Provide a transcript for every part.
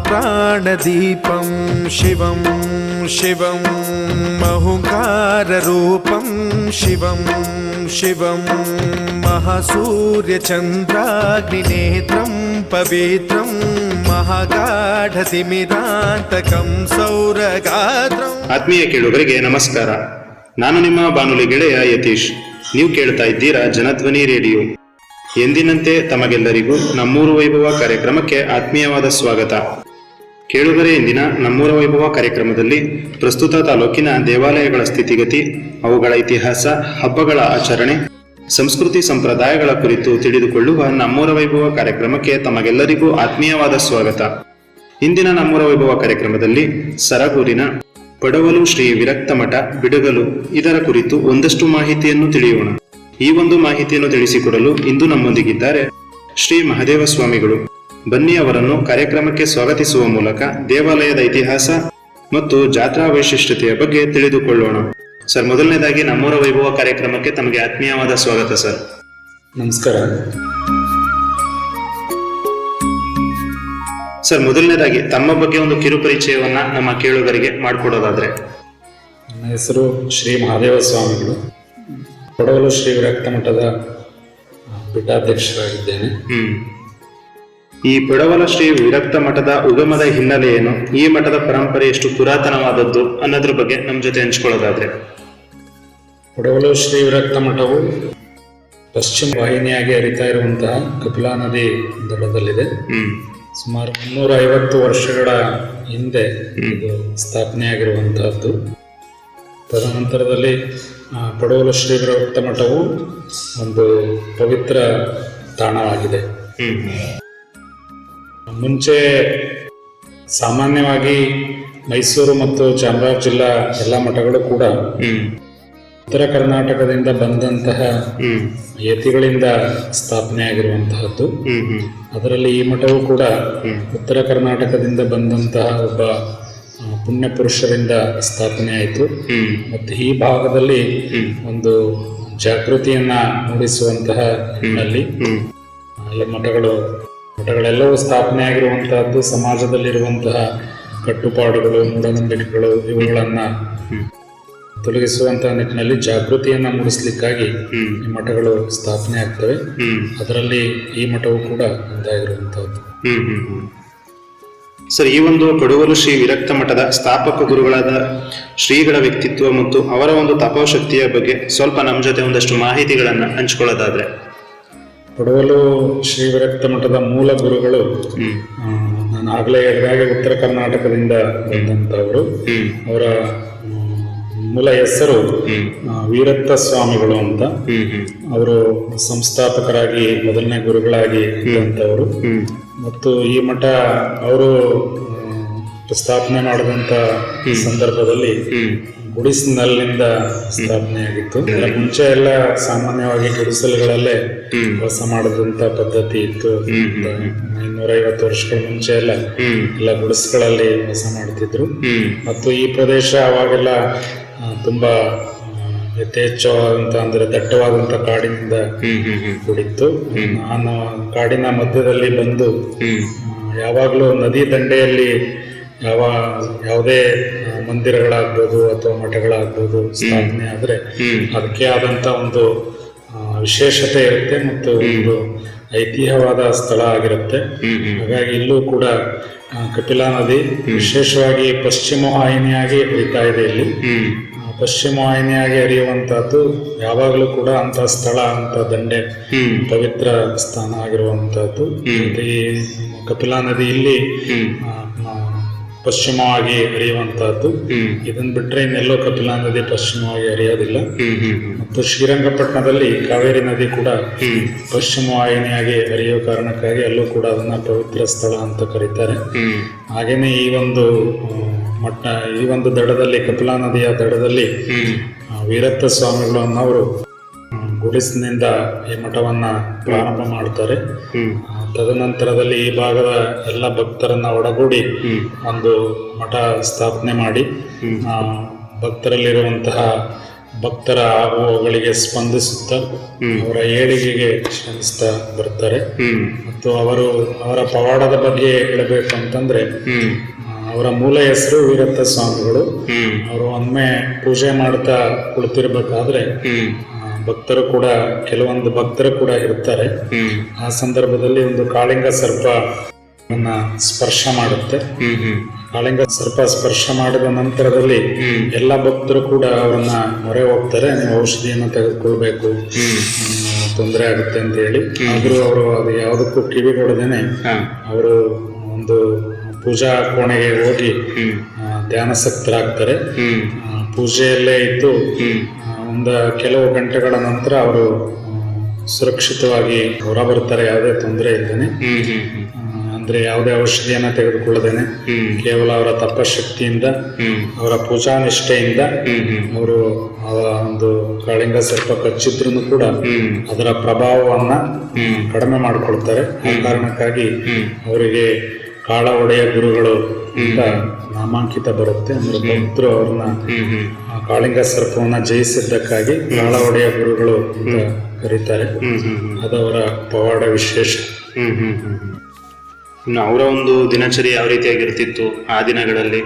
महाप्राणदीपं शिवं शिवं महुकाररूपं शिवं शिवं महासूर्यचन्द्राग्निनेत्रं पवित्रं महागाढतिमिरान्तकं सौरगात्रम्. ಆತ್ಮೀಯ ಕೇಳುಗರಿಗೆ ನಮಸ್ಕಾರ. ನಾನು ನಿಮ್ಮ ಬಾನುಲಿ ಗೆಳೆಯ ಯತೀಶ್. ನೀವು ಕೇಳ್ತಾ ಇದ್ದೀರಾ ಜನಧ್ವನಿ ರೇಡಿಯೋ. ಎಂದಿನಂತೆ ತಮಗೆಲ್ಲರಿಗೂ ನಮ್ಮೂರು ವೈಭವ ಕಾರ್ಯಕ್ರಮಕ್ಕೆ ಆತ್ಮೀಯವಾದ ಸ್ವಾಗತ. ಕೇಳುಗರೆ, ಇಂದಿನ ನಮ್ಮೂರ ವೈಭವ ಕಾರ್ಯಕ್ರಮದಲ್ಲಿ ಪ್ರಸ್ತುತ ತಾಲೂಕಿನ ದೇವಾಲಯಗಳ ಸ್ಥಿತಿಗತಿ, ಅವುಗಳ ಇತಿಹಾಸ, ಹಬ್ಬಗಳ ಆಚರಣೆ, ಸಂಸ್ಕೃತಿ ಸಂಪ್ರದಾಯಗಳ ಕುರಿತು ತಿಳಿದುಕೊಳ್ಳುವ ನಮ್ಮೂರ ವೈಭವ ಕಾರ್ಯಕ್ರಮಕ್ಕೆ ತಮಗೆಲ್ಲರಿಗೂ ಆತ್ಮೀಯವಾದ ಸ್ವಾಗತ. ಇಂದಿನ ನಮ್ಮೂರ ವೈಭವ ಕಾರ್ಯಕ್ರಮದಲ್ಲಿ ಸರಗೂರಿನ ಪಡವಲು ಶ್ರೀ ವಿರಕ್ತ ಮಠ ಬಿಡಗಲು ಇದರ ಕುರಿತು ಒಂದಷ್ಟು ಮಾಹಿತಿಯನ್ನು ತಿಳಿಯೋಣ. ಈ ಒಂದು ಮಾಹಿತಿಯನ್ನು ತಿಳಿಸಿಕೊಡಲು ಇಂದು ನಮ್ಮೊಂದಿಗಿದ್ದಾರೆ ಶ್ರೀ ಮಹದೇವ ಸ್ವಾಮಿಗಳು. ಬನ್ನಿ ಅವರನ್ನು ಕಾರ್ಯಕ್ರಮಕ್ಕೆ ಸ್ವಾಗತಿಸುವ ಮೂಲಕ ದೇವಾಲಯದ ಇತಿಹಾಸ ಮತ್ತು ಜಾತ್ರಾ ವೈಶಿಷ್ಟ್ಯತೆಯ ಬಗ್ಗೆ ತಿಳಿದುಕೊಳ್ಳೋಣ. ಸರ್, ಮೊದಲನೇದಾಗಿ ನಮ್ಮೂರ ವೈಭವ ಕಾರ್ಯಕ್ರಮಕ್ಕೆ ತಮಗೆ ಆತ್ಮೀಯವಾದ ಸ್ವಾಗತ ಸರ್. ನಮಸ್ಕಾರ ಸರ್, ಮೊದಲನೇದಾಗಿ ತಮ್ಮ ಬಗ್ಗೆ ಒಂದು ಕಿರು ಪರಿಚಯವನ್ನ ನಮ್ಮ ಕೇಳುಗರಿಗೆ ಮಾಡಿಕೊಡೋದಾದ್ರೆ. ನನ್ನ ಹೆಸರು ಶ್ರೀ ಮಹಾದೇವ ಸ್ವಾಮಿಗಳು. ಪಡವಲು ಶ್ರೀ ವಿರಕ್ತ ಮಠದ ಪೀಠಾಧ್ಯಕ್ಷರಾಗಿದ್ದೇನೆ. ಈ ಪಡವಲ ಶ್ರೀ ವಿರಕ್ತ ಮಠದ ಉಗಮದ ಹಿನ್ನೆಲೆ ಏನು, ಈ ಮಠದ ಪರಂಪರೆ ಎಷ್ಟು ಪುರಾತನವಾದದ್ದು ಅನ್ನೋದ್ರ ಬಗ್ಗೆ ನಮ್ಮ ಜೊತೆ ಹಂಚ್ಕೊಳ್ಳೋದಾದ್ರೆ. ಪಡವಲು ಶ್ರೀ ವಿರಕ್ತ ಮಠವು ಪಶ್ಚಿಮ ವಾಹಿನಿಯಾಗಿ ಹರಿತಾ ಇರುವಂತಹ ಕಪಿಲಾ ನದಿ ದಡದಲ್ಲಿದೆ. ಸುಮಾರು 350 ವರ್ಷಗಳ ಹಿಂದೆ ಇದು ಸ್ಥಾಪನೆಯಾಗಿರುವಂತಹದ್ದು. ತದನಂತರದಲ್ಲಿ ಪಡವಲು ಶ್ರೀ ವಿರಕ್ತ ಮಠವು ಒಂದು ಪವಿತ್ರ ತಾಣವಾಗಿದೆ. ಮುಂಚೆ ಸಾಮಾನ್ಯವಾಗಿ ಮೈಸೂರು ಮತ್ತು ಚಾಮರಾಜ ಜಿಲ್ಲಾ ಎಲ್ಲ ಮಠಗಳು ಕೂಡ ಉತ್ತರ ಕರ್ನಾಟಕದಿಂದ ಬಂದಂತಹ ಯತಿಗಳಿಂದ ಸ್ಥಾಪನೆಯಾಗಿರುವಂತಹದ್ದು. ಅದರಲ್ಲಿ ಈ ಮಠವು ಕೂಡ ಉತ್ತರ ಕರ್ನಾಟಕದಿಂದ ಬಂದಂತಹ ಒಬ್ಬ ಪುಣ್ಯ ಪುರುಷರಿಂದ ಸ್ಥಾಪನೆ ಆಯಿತು. ಮತ್ತು ಈ ಭಾಗದಲ್ಲಿ ಒಂದು ಜಾಗೃತಿಯನ್ನ ಮೂಡಿಸುವಂತಹ ನಿಟ್ಟಿನಲ್ಲಿ ಈ ಮಠಗಳೆಲ್ಲವೂ ಸ್ಥಾಪನೆ ಆಗಿರುವಂತಹದ್ದು ಸಮಾಜದಲ್ಲಿರುವಂತಹ ಕಟ್ಟುಪಾಡುಗಳು, ಮೂಢನಂಬಿಕೆಗಳು ಇವುಗಳನ್ನ ತೊಲಗಿಸುವಂತಹ ನಿಟ್ಟಿನಲ್ಲಿ ಜಾಗೃತಿಯನ್ನ ಮೂಡಿಸ್ಲಿಕ್ಕಾಗಿ ಈ ಮಠಗಳು ಸ್ಥಾಪನೆ ಆಗ್ತವೆ. ಅದರಲ್ಲಿ ಈ ಮಠವು ಕೂಡ ಒಂದಾಗಿರುವಂತಹದ್ದು. ಸರ್, ಈ ಒಂದು ಪಡವಲು ಶ್ರೀ ವಿರಕ್ತ ಮಠದ ಸ್ಥಾಪಕ ಗುರುಗಳಾದ ಶ್ರೀಗಳ ವ್ಯಕ್ತಿತ್ವ ಮತ್ತು ಅವರ ಒಂದು ತಪೋಶಕ್ತಿಯ ಬಗ್ಗೆ ಸ್ವಲ್ಪ ನಮ್ಮ ಜೊತೆ ಒಂದಷ್ಟು ಮಾಹಿತಿಗಳನ್ನ ಹಂಚ್ಕೊಳ್ಳೋದಾದ್ರೆ. ಪಡವಲು ಶ್ರೀ ವಿರಕ್ತ ಮಠದ ಮೂಲ ಗುರುಗಳು ನಾನು ಆಗ್ಲೇ ಹೇಳಿದಾಗೆ ಉತ್ತರ ಕರ್ನಾಟಕದಿಂದ ಬಂದಂತವರು. ಅವರ ಮೂಲ ಹೆಸರು ವೀರತ್ತ ಸ್ವಾಮಿಗಳು ಅಂತ. ಅವರು ಸಂಸ್ಥಾಪಕರಾಗಿ ಮೊದಲನೇ ಗುರುಗಳಾಗಿ ಇದ್ದಂಥವರು. ಮತ್ತು ಈ ಮಠ ಅವರು ಸ್ಥಾಪನೆ ಮಾಡಿದಂತ ಸಂದರ್ಭದಲ್ಲಿ ಗುಡಿಸಿನಲ್ಲಿಂದ ಸ್ಥಾಪನೆಯಾಗಿತ್ತು. ಮುಂಚೆ ಎಲ್ಲ ಸಾಮಾನ್ಯವಾಗಿ ಗುಡಿಸಲುಗಳಲ್ಲೇ ವಾಸ ಮಾಡಿದಂತ ಪದ್ಧತಿ ಇತ್ತು. 250 ವರ್ಷಗಳ ಮುಂಚೆ ಎಲ್ಲ ಗುಡಿಸಲುಗಳಲ್ಲಿ ವಾಸ ಮಾಡ್ತಿದ್ರು. ಮತ್ತು ಈ ಪ್ರದೇಶ ಅವಾಗೆಲ್ಲ ತುಂಬಾ ಯಥೇಚ್ಛವಾದಂತ ಅಂದ್ರೆ ದಟ್ಟವಾದಂತ ಕಾಡಿನಿಂದ ಕೂಡಿತ್ತು. ನಾನು ಕಾಡಿನ ಮಧ್ಯದಲ್ಲಿ ಬಂದು ಯಾವಾಗಲೂ ನದಿ ದಂಡೆಯಲ್ಲಿ ಯಾವುದೇ ಮಂದಿರಗಳಾಗ್ಬೋದು ಅಥವಾ ಮಠಗಳಾಗ್ಬೋದು ಸ್ಥಾಪನೆ ಆದ್ರೆ ಅದಕ್ಕೆ ಆದಂತ ಒಂದು ವಿಶೇಷತೆ ಇರುತ್ತೆ ಮತ್ತು ಒಂದು ಐತಿಹ್ಯವಾದ ಸ್ಥಳ ಆಗಿರುತ್ತೆ. ಹಾಗಾಗಿ ಇಲ್ಲೂ ಕೂಡ ಕಪಿಲಾ ನದಿ ವಿಶೇಷವಾಗಿ ಪಶ್ಚಿಮ ವಾಹಿನಿಯಾಗಿ ಹರಿತಾ ಇದೆ. ಇಲ್ಲಿ ಪಶ್ಚಿಮ ವಾಹಿನಿಯಾಗಿ ಹರಿಯುವಂತಹದ್ದು ಯಾವಾಗಲೂ ಕೂಡ ಅಂತ ಸ್ಥಳ, ಅಂತ ದಂಡೆ ಪವಿತ್ರ ಸ್ಥಾನ ಆಗಿರುವಂತಹದ್ದು. ಈ ಕಪಿಲಾ ನದಿ ಇಲ್ಲಿ ಪಶ್ಚಿಮವಾಗಿ ಹರಿಯುವಂತಹದ್ದು. ಇದನ್ನ ಬಿಟ್ರೆ ಇನ್ನೆಲ್ಲೋ ಕಪಿಲಾ ನದಿ ಪಶ್ಚಿಮವಾಗಿ ಹರಿಯೋದಿಲ್ಲ. ಮತ್ತು ಶ್ರೀರಂಗಪಟ್ಟಣದಲ್ಲಿ ಕಾವೇರಿ ನದಿ ಕೂಡ ಪಶ್ಚಿಮ ವಾಹಿನಿಯಾಗಿ ಹರಿಯುವ ಕಾರಣಕ್ಕಾಗಿ ಅಲ್ಲೂ ಕೂಡ ಅದನ್ನ ಪವಿತ್ರ ಸ್ಥಳ ಅಂತ ಕರೀತಾರೆ. ಹಾಗೇನೆ ಈ ಒಂದು ದಡದಲ್ಲಿ, ಕಪಿಲಾ ನದಿಯ ದಡದಲ್ಲಿ ವೀರತ್ತ ಸ್ವಾಮಿಗಳು ಅನ್ನೋರು ಗುಡಿಸಿನಿಂದ ಈ ಮಠವನ್ನ ಪ್ರಾರಂಭ ಮಾಡ್ತಾರೆ. ತದನಂತರದಲ್ಲಿ ಈ ಭಾಗದ ಎಲ್ಲ ಭಕ್ತರನ್ನ ಒಡಗೂಡಿ ಒಂದು ಮಠ ಸ್ಥಾಪನೆ ಮಾಡಿ ಭಕ್ತರಲ್ಲಿರುವಂತಹ ಭಕ್ತರ ಆಗುವಗಳಿಗೆ ಸ್ಪಂದಿಸುತ್ತಾ ಅವರ ಏಳಿಗೆಗೆ ಶ್ರಮಿಸ್ತಾ ಬರ್ತಾರೆ. ಮತ್ತು ಅವರ ಪವಾಡದ ಬಗ್ಗೆ ಹೇಳಬೇಕು ಅಂತಂದ್ರೆ ಅವರ ಮೂಲ ಹೆಸರು ವೀರತ್ತ ಸ್ವಾಮಿಗಳು. ಅವರು ಒಮ್ಮೆ ಪೂಜೆ ಮಾಡ್ತಾ ಕುಳಿತಿರ್ಬೇಕಾದ್ರೆ ಭಕ್ತರು ಕೂಡ ಕೆಲವೊಂದು ಭಕ್ತರು ಕೂಡ ಇರ್ತಾರೆ. ಆ ಸಂದರ್ಭದಲ್ಲಿ ಒಂದು ಕಾಳಿಂಗ ಸರ್ಪ ಸ್ಪರ್ಶ ಮಾಡುತ್ತೆ. ಕಾಳಿಂಗ ಸರ್ಪ ಸ್ಪರ್ಶ ಮಾಡಿದ ನಂತರದಲ್ಲಿ ಎಲ್ಲ ಭಕ್ತರು ಕೂಡ ಅವರನ್ನ ಮೊರೆ ಹೋಗ್ತಾರೆ, ನೀವು ಔಷಧಿಯನ್ನು ತೆಗೆದುಕೊಳ್ಬೇಕು, ತೊಂದರೆ ಆಗುತ್ತೆ ಅಂತ ಹೇಳಿ. ಆದ್ರೂ ಅವರು ಅದು ಯಾವುದಕ್ಕೂ ಕಿವಿಗೊಡದೇನೆ ಅವರು ಒಂದು ಪೂಜಾ ಕೋಣೆಗೆ ಹೋಗಿ ಧ್ಯಾನಾಸಕ್ತರಾಗ್ತಾರೆ. ಪೂಜೆಯಲ್ಲೇ ಇದ್ದು ಒಂದು ಕೆಲವು ಗಂಟೆಗಳ ನಂತರ ಅವರು ಸುರಕ್ಷಿತವಾಗಿ ಹೊರಬರ್ತಾರೆ, ಯಾವುದೇ ತೊಂದರೆ ಇದ್ದೇನೆ. ಅಂದ್ರೆ ಯಾವುದೇ ಔಷಧಿಯನ್ನ ತೆಗೆದುಕೊಳ್ಳದೇನೆ ಕೇವಲ ಅವರ ತಪಶಕ್ತಿಯಿಂದ, ಅವರ ಪೂಜಾ ನಿಷ್ಠೆಯಿಂದ ಅವರು ಒಂದು ಕಾಳಿಂಗ ಸರ್ಪ ಕಚ್ಚಿದ್ರೂ ಕೂಡ ಅದರ ಪ್ರಭಾವವನ್ನ ಕಡಿಮೆ ಮಾಡಿಕೊಳ್ತಾರೆ. ಆ ಕಾರಣಕ್ಕಾಗಿ ಅವರಿಗೆ ಕಾಳ ಒಡೆಯ ಗುರುಗಳು ಅಂತ ನಾಮಾಂಕಿತ ಬರುತ್ತೆ. ಅಂದ್ರೆ ಭಕ್ತರು ಅವ್ರನ್ನ ಕಾಳಿಂಗ ಸರ್ಪವನ್ನ ಜಯಿಸಿದ್ದಕ್ಕಾಗಿ ಕಾಳ ಒಡೆಯ ಗುರುಗಳು ಅಂತ ಕರೀತಾರೆ. ಅದವರ ಪವಾಡ ವಿಶೇಷ. ಇನ್ನು ಅವರ ಒಂದು ದಿನಚರಿ ಯಾವ ರೀತಿಯಾಗಿರ್ತಿತ್ತು, ಆ ದಿನಗಳಲ್ಲಿ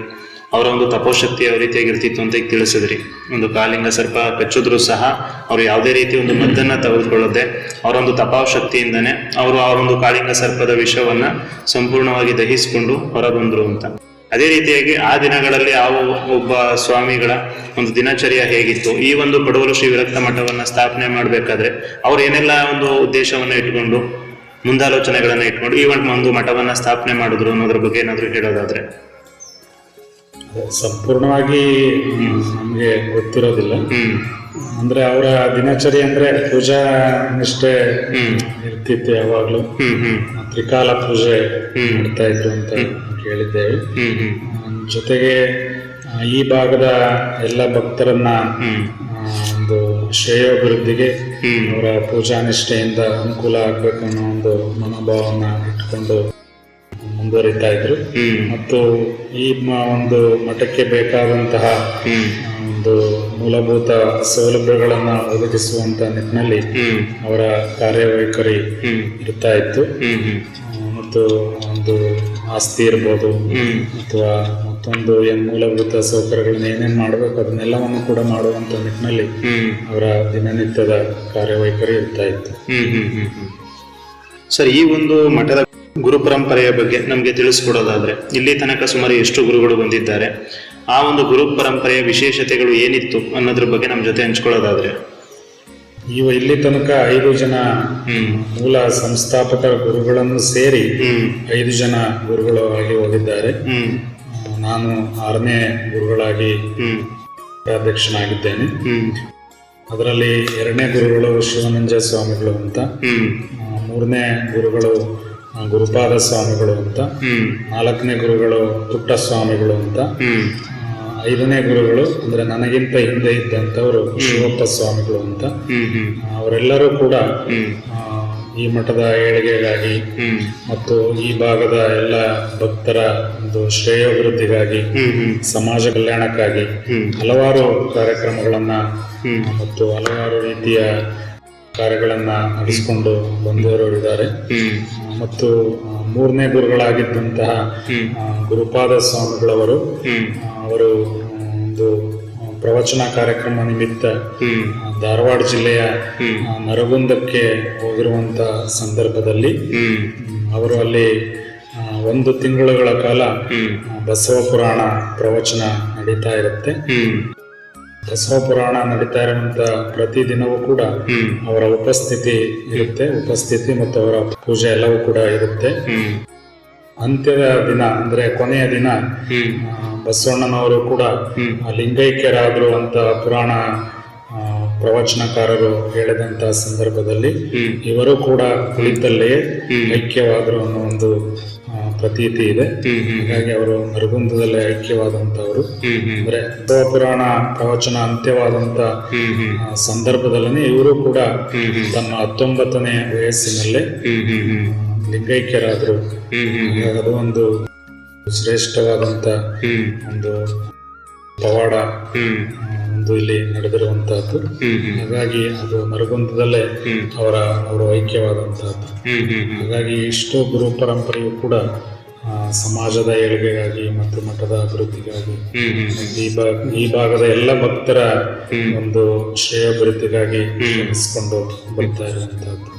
ಅವರ ಒಂದು ತಪೋಶಕ್ತಿ ಯಾವ ರೀತಿಯಾಗಿರ್ತಿತ್ತು ಅಂತ ಈಗ ತಿಳಿಸಿದ್ರಿ. ಒಂದು ಕಾಳಿಂಗ ಸರ್ಪ ಕಚ್ಚಿದ್ರು ಸಹ ಅವರು ಯಾವುದೇ ರೀತಿ ಒಂದು ಮದ್ದನ್ನ ತೆಗೆದುಕೊಳ್ಳದೆ ಅವರ ಒಂದು ತಪೋಶಕ್ತಿಯಿಂದನೇ ಅವರು ಆ ಒಂದು ಕಾಳಿಂಗ ಸರ್ಪದ ವಿಷವನ್ನ ಸಂಪೂರ್ಣವಾಗಿ ದಹಿಸಿಕೊಂಡು ಹೊರಬಂದ್ರು ಅಂತ. ಅದೇ ರೀತಿಯಾಗಿ ಆ ದಿನಗಳಲ್ಲಿ ಆ ಒಬ್ಬ ಸ್ವಾಮಿಗಳ ಒಂದು ದಿನಚರ್ಯ ಹೇಗಿತ್ತು, ಈ ಒಂದು ಪಡುವಲು ಶ್ರೀ ವಿರಕ್ತ ಮಠವನ್ನ ಸ್ಥಾಪನೆ ಮಾಡಬೇಕಾದ್ರೆ ಅವ್ರು ಏನೆಲ್ಲ ಒಂದು ಉದ್ದೇಶವನ್ನ ಇಟ್ಕೊಂಡು ಮುಂದಾಲೋಚನೆಗಳನ್ನ ಇಟ್ಕೊಂಡು ಈ ಒಂದು ಮಠವನ್ನ ಸ್ಥಾಪನೆ ಮಾಡಿದ್ರು ಅನ್ನೋದ್ರ ಬಗ್ಗೆ ಏನಾದ್ರು ಹೇಳೋದಾದ್ರೆ? ಸಂಪೂರ್ಣವಾಗಿ ನಮ್ಗೆ ಗೊತ್ತಿರೋದಿಲ್ಲ. ಅಂದ್ರೆ ಅವರ ದಿನಚರಿ ಅಂದ್ರೆ ಪೂಜಾ ನಿಷ್ಠೆ ಇರ್ತಿತ್ತು ಯಾವಾಗ್ಲೂ. ತ್ರಿಕಾಲ ಪೂಜೆ ಮಾಡ್ತಾ ಇದ್ರು ಅಂತ ಕೇಳಿದ್ದೇವೆ. ಜೊತೆಗೆ ಈ ಭಾಗದ ಎಲ್ಲ ಭಕ್ತರನ್ನ ಒಂದು ಶ್ರೇಯೋಭಿವೃದ್ಧಿಗೆ ಅವರ ಪೂಜಾ ನಿಷ್ಠೆಯಿಂದ ಅನುಕೂಲ ಆಗ್ಬೇಕು ಅನ್ನೋ ಒಂದು ಮನೋಭಾವನ ಇಟ್ಕೊಂಡು ಮುಂದುವರಿತಾ ಇದ್ರು. ಮತ್ತು ಈ ಒಂದು ಮಠಕ್ಕೆ ಬೇಕಾದಂತಹ ಒಂದು ಮೂಲಭೂತ ಸೌಲಭ್ಯಗಳನ್ನ ಒದಗಿಸುವಂತ ನಿಟ್ಟಿನಲ್ಲಿ ಅವರ ಕಾರ್ಯವೈಖರಿ ಇರ್ತಾ ಇತ್ತು. ಮತ್ತು ಒಂದು ಆಸ್ತಿ ಇರ್ಬೋದು ಅಥವಾ ಮತ್ತೊಂದು ಮೂಲಭೂತ ಸೌಕರ್ಯಗಳನ್ನ ಏನೇನ್ ಮಾಡ್ಬೇಕು ಅದನ್ನೆಲ್ಲವನ್ನು ಕೂಡ ಮಾಡುವಂತ ನಿಟ್ಟಿನಲ್ಲಿ ಅವರ ದಿನನಿತ್ಯದ ಕಾರ್ಯವೈಖರಿ ಇರ್ತಾ ಇತ್ತು. ಸರ್, ಈ ಒಂದು ಮಠದ ಗುರು ಪರಂಪರೆಯ ಬಗ್ಗೆ ನಮ್ಗೆ ತಿಳಿಸ್ಕೊಡೋದಾದ್ರೆ, ಇಲ್ಲಿ ತನಕ ಸುಮಾರು ಎಷ್ಟು ಗುರುಗಳು ಬಂದಿದ್ದಾರೆ, ಆ ಒಂದು ಗುರು ಪರಂಪರೆಯ ವಿಶೇಷತೆಗಳು ಏನಿತ್ತು ಅನ್ನೋದ್ರ ಬಗ್ಗೆ ನಮ್ಮ ಜೊತೆ ಹಂಚ್ಕೊಳ್ಳೋದಾದ್ರೆ? ಇಲ್ಲಿ ತನಕ 5 ಜನ ಮೂಲ ಸಂಸ್ಥಾಪಕ ಗುರುಗಳನ್ನು ಸೇರಿ 5 ಜನ ಗುರುಗಳು ಆಗಿ ಹೋಗಿದ್ದಾರೆ. ನಾನು 6ನೇ ಗುರುಗಳಾಗಿ ಅಧ್ಯಕ್ಷನಾಗಿದ್ದೇನೆ. ಅದರಲ್ಲಿ 2ನೇ ಗುರುಗಳು ಶಿವಾನಂದ ಸ್ವಾಮಿಗಳು ಅಂತ, 3ನೇ ಗುರುಗಳು ಗುರುಪಾದ ಸ್ವಾಮಿಗಳು ಅಂತ, 4ನೇ ಗುರುಗಳು ಪುಟ್ಟ ಸ್ವಾಮಿಗಳು ಅಂತ, 5ನೇ ಗುರುಗಳು ಅಂದ್ರೆ ನನಗಿಂತ ಹಿಂದೆ ಇದ್ದಂಥವರು ಶಿವಪ್ಪ ಸ್ವಾಮಿಗಳು ಅಂತ. ಅವರೆಲ್ಲರೂ ಕೂಡ ಈ ಮಠದ ಏಳಿಗೆಗಾಗಿ ಮತ್ತು ಈ ಭಾಗದ ಎಲ್ಲ ಭಕ್ತರ ಒಂದು ಶ್ರೇಯೋಭಿವೃದ್ಧಿಗಾಗಿ, ಸಮಾಜ ಕಲ್ಯಾಣಕ್ಕಾಗಿ ಹಲವಾರು ಕಾರ್ಯಕ್ರಮಗಳನ್ನ ಮತ್ತು ಹಲವಾರು ರೀತಿಯ ಕಾರ್ಯಗಳನ್ನ ನಡೆಸಿಕೊಂಡು ಬಂದವರು ಇದ್ದಾರೆ. ಮತ್ತು 3ನೇ ಗುರುಗಳಾಗಿದ್ದಂತಹ ಗುರುಪಾದ ಸ್ವಾಮಿಗಳವರು ಅವರು ಒಂದು ಪ್ರವಚನ ಕಾರ್ಯಕ್ರಮ ನಿಮಿತ್ತ ಧಾರವಾಡ ಜಿಲ್ಲೆಯ ನರಗುಂದಕ್ಕೆ ಹೋಗಿರುವಂತ ಸಂದರ್ಭದಲ್ಲಿ ಅವರು ಅಲ್ಲಿ 1 ತಿಂಗಳುಗಳ ಕಾಲ ಬಸವ ಪುರಾಣ ಪ್ರವಚನ ನಡೀತಾ ಇರುತ್ತೆ. ಬಸವ ಪುರಾಣ ನಡೀತಾ ಇರುವಂತ ಪ್ರತಿದಿನವೂ ಕೂಡ ಅವರ ಉಪಸ್ಥಿತಿ ಇರುತ್ತೆ. ಉಪಸ್ಥಿತಿ ಮತ್ತು ಅವರ ಪೂಜೆ ಎಲ್ಲವೂ ಕೂಡ ಇರುತ್ತೆ. ಅಂತ್ಯದ ದಿನ ಅಂದ್ರೆ ಕೊನೆಯ ದಿನ ಬಸವಣ್ಣನವರು ಕೂಡ ಲಿಂಗೈಕ್ಯರಾದ್ರು ಅಂತ ಪುರಾಣ ಪ್ರವಚನಕಾರರು ಹೇಳಿದಂತಹ ಸಂದರ್ಭದಲ್ಲಿ ಇವರು ಕೂಡ ಕುಳಿತಲ್ಲೇ ಐಕ್ಯವಾದರು ಅನ್ನೋ ಒಂದು ಪ್ರತೀತಿ ಇದೆ. ಹಾಗಾಗಿ ಅವರು ನರಗುಂದದಲ್ಲೇ ಐಕ್ಯವಾದಂತವರು. ಅಂದ್ರೆ ಬಸವ ಪುರಾಣ ಪ್ರವಚನ ಅಂತ್ಯವಾದಂತ ಸಂದರ್ಭದಲ್ಲೇ ಇವರು ಕೂಡ ತಮ್ಮ 19ನೇ ವಯಸ್ಸಿನಲ್ಲೇ ಲಿಂಗೈಕ್ಯರಾದ್ರು. ಅದು ಒಂದು ಶ್ರೇಷ್ಠವಾದಂತ ಒಂದು ಪವಾಡ, ಒಂದು ಇಲ್ಲಿ ನಡೆದಿರುವಂತಹದ್ದು. ಹಾಗಾಗಿ ಅದು ನರಗುಂದದಲ್ಲೇ ಅವರ ಐಕ್ಯವಾದಂತಹದ್ದು. ಹಾಗಾಗಿ ಇಷ್ಟು ಗುರು ಪರಂಪರೆಯು ಕೂಡ ಸಮಾಜದ ಏಳಿಗೆಗಾಗಿ ಮತ್ತು ಮಠದ ಅಭಿವೃದ್ಧಿಗಾಗಿ ಈ ಭಾಗದ ಎಲ್ಲ ಭಕ್ತರ ಒಂದು ಶ್ರೇಯೋಭಿವೃದ್ಧಿಗಾಗಿ ಶ್ರಮಿಸಿಕೊಂಡು ಬರ್ತಾ ಇರುವಂತಹದ್ದು.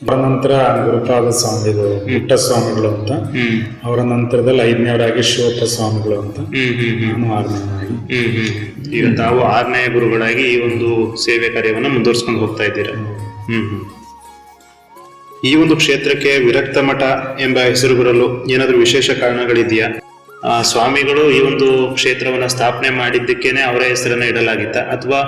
ಅವರ ನಂತರ ಗುರುಪಾದ ಸ್ವಾಮಿಗಳು, ಪುಟ್ಟ ಸ್ವಾಮಿಗಳು ಅಂತ, ಅವರ ನಂತರದಲ್ಲಿ 5ನೇವರಾಗಿ ಶಿವಪ್ಪ ಸ್ವಾಮಿಗಳು ಅಂತ, ನಾನು 6ನೇವರಾಗಿ. ಈಗ ತಾವು 6ನೇ ಗುರುಗಳಾಗಿ ಈ ಒಂದು ಸೇವೆ ಕಾರ್ಯವನ್ನು ಮುಂದುವರಿಸ್ಕೊಂಡು ಹೋಗ್ತಾ ಇದ್ದೀರಾ. ಈ ಒಂದು ಕ್ಷೇತ್ರಕ್ಕೆ ವಿರಕ್ತ ಮಠ ಎಂಬ ಹೆಸರು ಬರಲು ಏನಾದರೂ ವಿಶೇಷ ಕಾರಣಗಳಿದೆಯಾ? ಸ್ವಾಮಿಗಳು ಈ ಒಂದು ಕ್ಷೇತ್ರವನ್ನ ಸ್ಥಾಪನೆ ಮಾಡಿದ್ದಕ್ಕೇನೆ ಅವರ ಹೆಸರನ್ನ ಇಡಲಾಗಿತ್ತ, ಅಥವಾ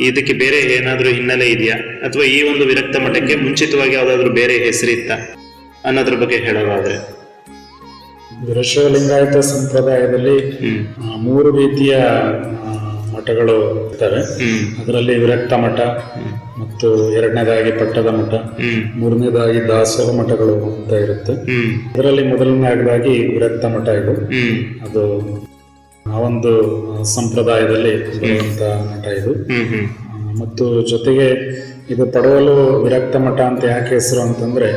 ಇದಕ್ಕೆ ಬೇರೆ ಏನಾದರೂ ಹಿನ್ನೆಲೆ ಇದೆಯಾ, ಅಥವಾ ಈ ಒಂದು ವಿರಕ್ತ ಮಠಕ್ಕೆ ಮುಂಚಿತವಾಗಿ ಯಾವ್ದಾದ್ರು ಬೇರೆ ಹೆಸರಿತ್ತ ಅನ್ನೋದ್ರ ಬಗ್ಗೆ ಹೇಳೋದಾದ್ರೆ? ವೀರಶೈವ ಲಿಂಗಾಯತ ಸಂಪ್ರದಾಯದಲ್ಲಿ 3 ರೀತಿಯ ಮಠಗಳು ಇರ್ತವೆ. ಅದರಲ್ಲಿ ವಿರಕ್ತ ಮಠ, ಮತ್ತು 2ನೇದಾಗಿ ಪಟ್ಟದ ಮಠ, 3ನೇದಾಗಿ ದಾಸೋಹ ಮಠಗಳು ಅಂತ ಇರುತ್ತೆ. ಅದರಲ್ಲಿ ಮೊದಲನೇದಾಗಿ ವಿರಕ್ತ ಮಠ ಇದು. ಅದು ಆ ಒಂದು ಸಂಪ್ರದಾಯದಲ್ಲಿ ಬರುವಂತ ಮಠ ಇದು. ಮತ್ತು ಜೊತೆಗೆ ಇದು ಪಡವಲು ವಿರಕ್ತ ಮಠ ಅಂತ ಯಾಕೆ ಹೆಸರು ಅಂತಂದ್ರೆ,